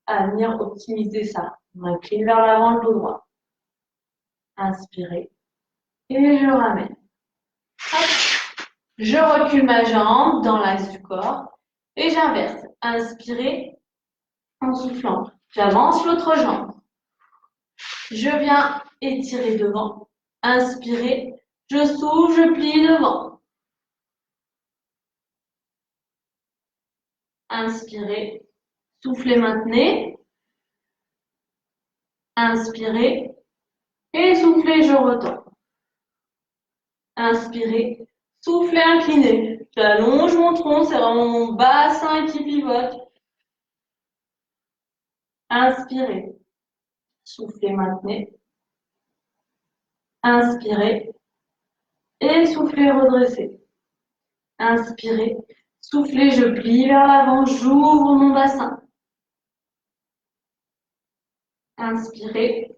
à venir optimiser ça. On incline vers l'avant le dos droit. Inspirez. Et je ramène. Hop. Je recule ma jambe dans l'axe du corps. Et j'inverse. Inspirez en soufflant. J'avance l'autre jambe. Je viens étirer devant. Inspirez. Je souffle, je plie devant. Inspirez. Soufflez, maintenez. Inspirez. Et soufflez, je retends. Inspirez. Soufflez, inclinez. J'allonge mon tronc, c'est vraiment mon bassin qui pivote. Inspirez. Soufflez, maintenez. Inspirez. Et soufflez, redressez. Inspirez. Soufflez, je plie vers l'avant, j'ouvre mon bassin. Inspirez.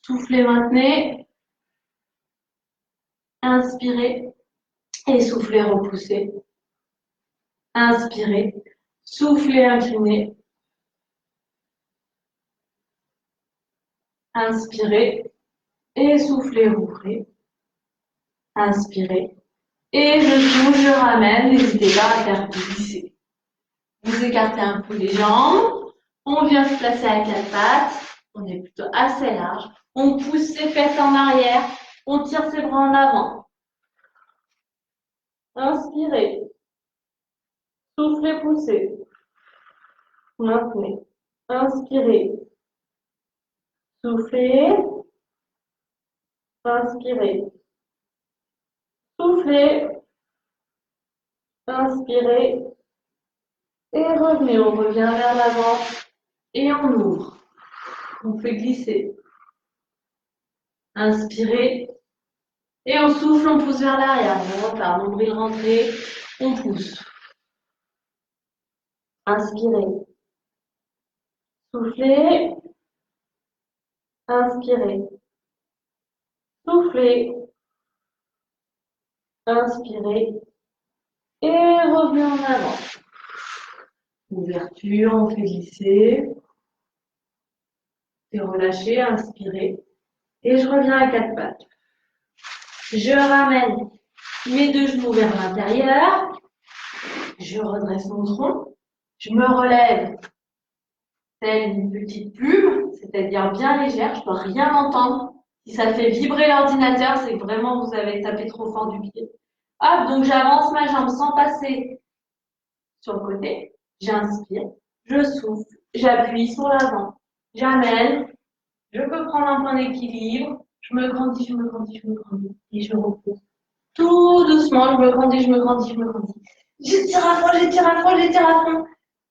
Soufflez, maintenez. Inspirez. Et soufflez, repoussez. Inspirez. Soufflez, inclinez. Inspirez. Et soufflez, ouvrez. Inspirez. Et je souffle, je ramène. N'hésitez pas à faire glisser. Vous écartez un peu les jambes. On vient se placer à quatre pattes. On est plutôt assez large. On pousse ses fesses en arrière. On tire ses bras en avant. Inspirez. Soufflez, poussez. Maintenez. Inspirez. Soufflez. Inspirez. Soufflez. Inspirez. Et revenez. On revient vers l'avant. Et on ouvre. On fait glisser. Inspirez. Et on souffle, on pousse vers l'arrière. On repart. Nombril rentré. On pousse. Inspirez. Soufflez. Inspirez. Soufflez. Inspirez. Et revenez en avant. Ouverture, on fait glisser. Et relâchez, inspirez. Et je reviens à quatre pattes. Je ramène mes deux genoux vers l'intérieur. Je redresse mon tronc. Je me relève telle une petite plume, c'est-à-dire bien légère. Je ne dois rien entendre. Si ça fait vibrer l'ordinateur, c'est que vraiment vous avez tapé trop fort du pied. Hop, donc j'avance ma jambe sans passer sur le côté. J'inspire, je souffle, j'appuie sur l'avant. J'amène, je peux prendre un point d'équilibre. Je me grandis, je me grandis, je me grandis. Et je repose. tout doucement, je me grandis, je me grandis, je me grandis. J'étire à fond, j'étire à fond, j'étire à fond.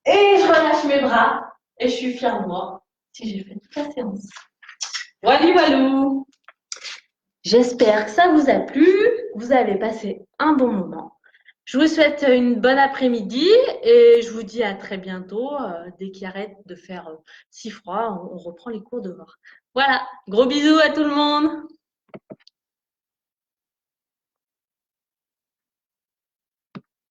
Et je relâche mes bras. Et je suis fière de moi si j'ai fait toute la séance. Walou, walou. J'espère que ça vous a plu, que vous avez passé un bon moment. Je vous souhaite une bonne après-midi et je vous dis à très bientôt. Dès qu'il arrête de faire si froid, on reprend les cours dehors. Voilà, gros bisous à tout le monde.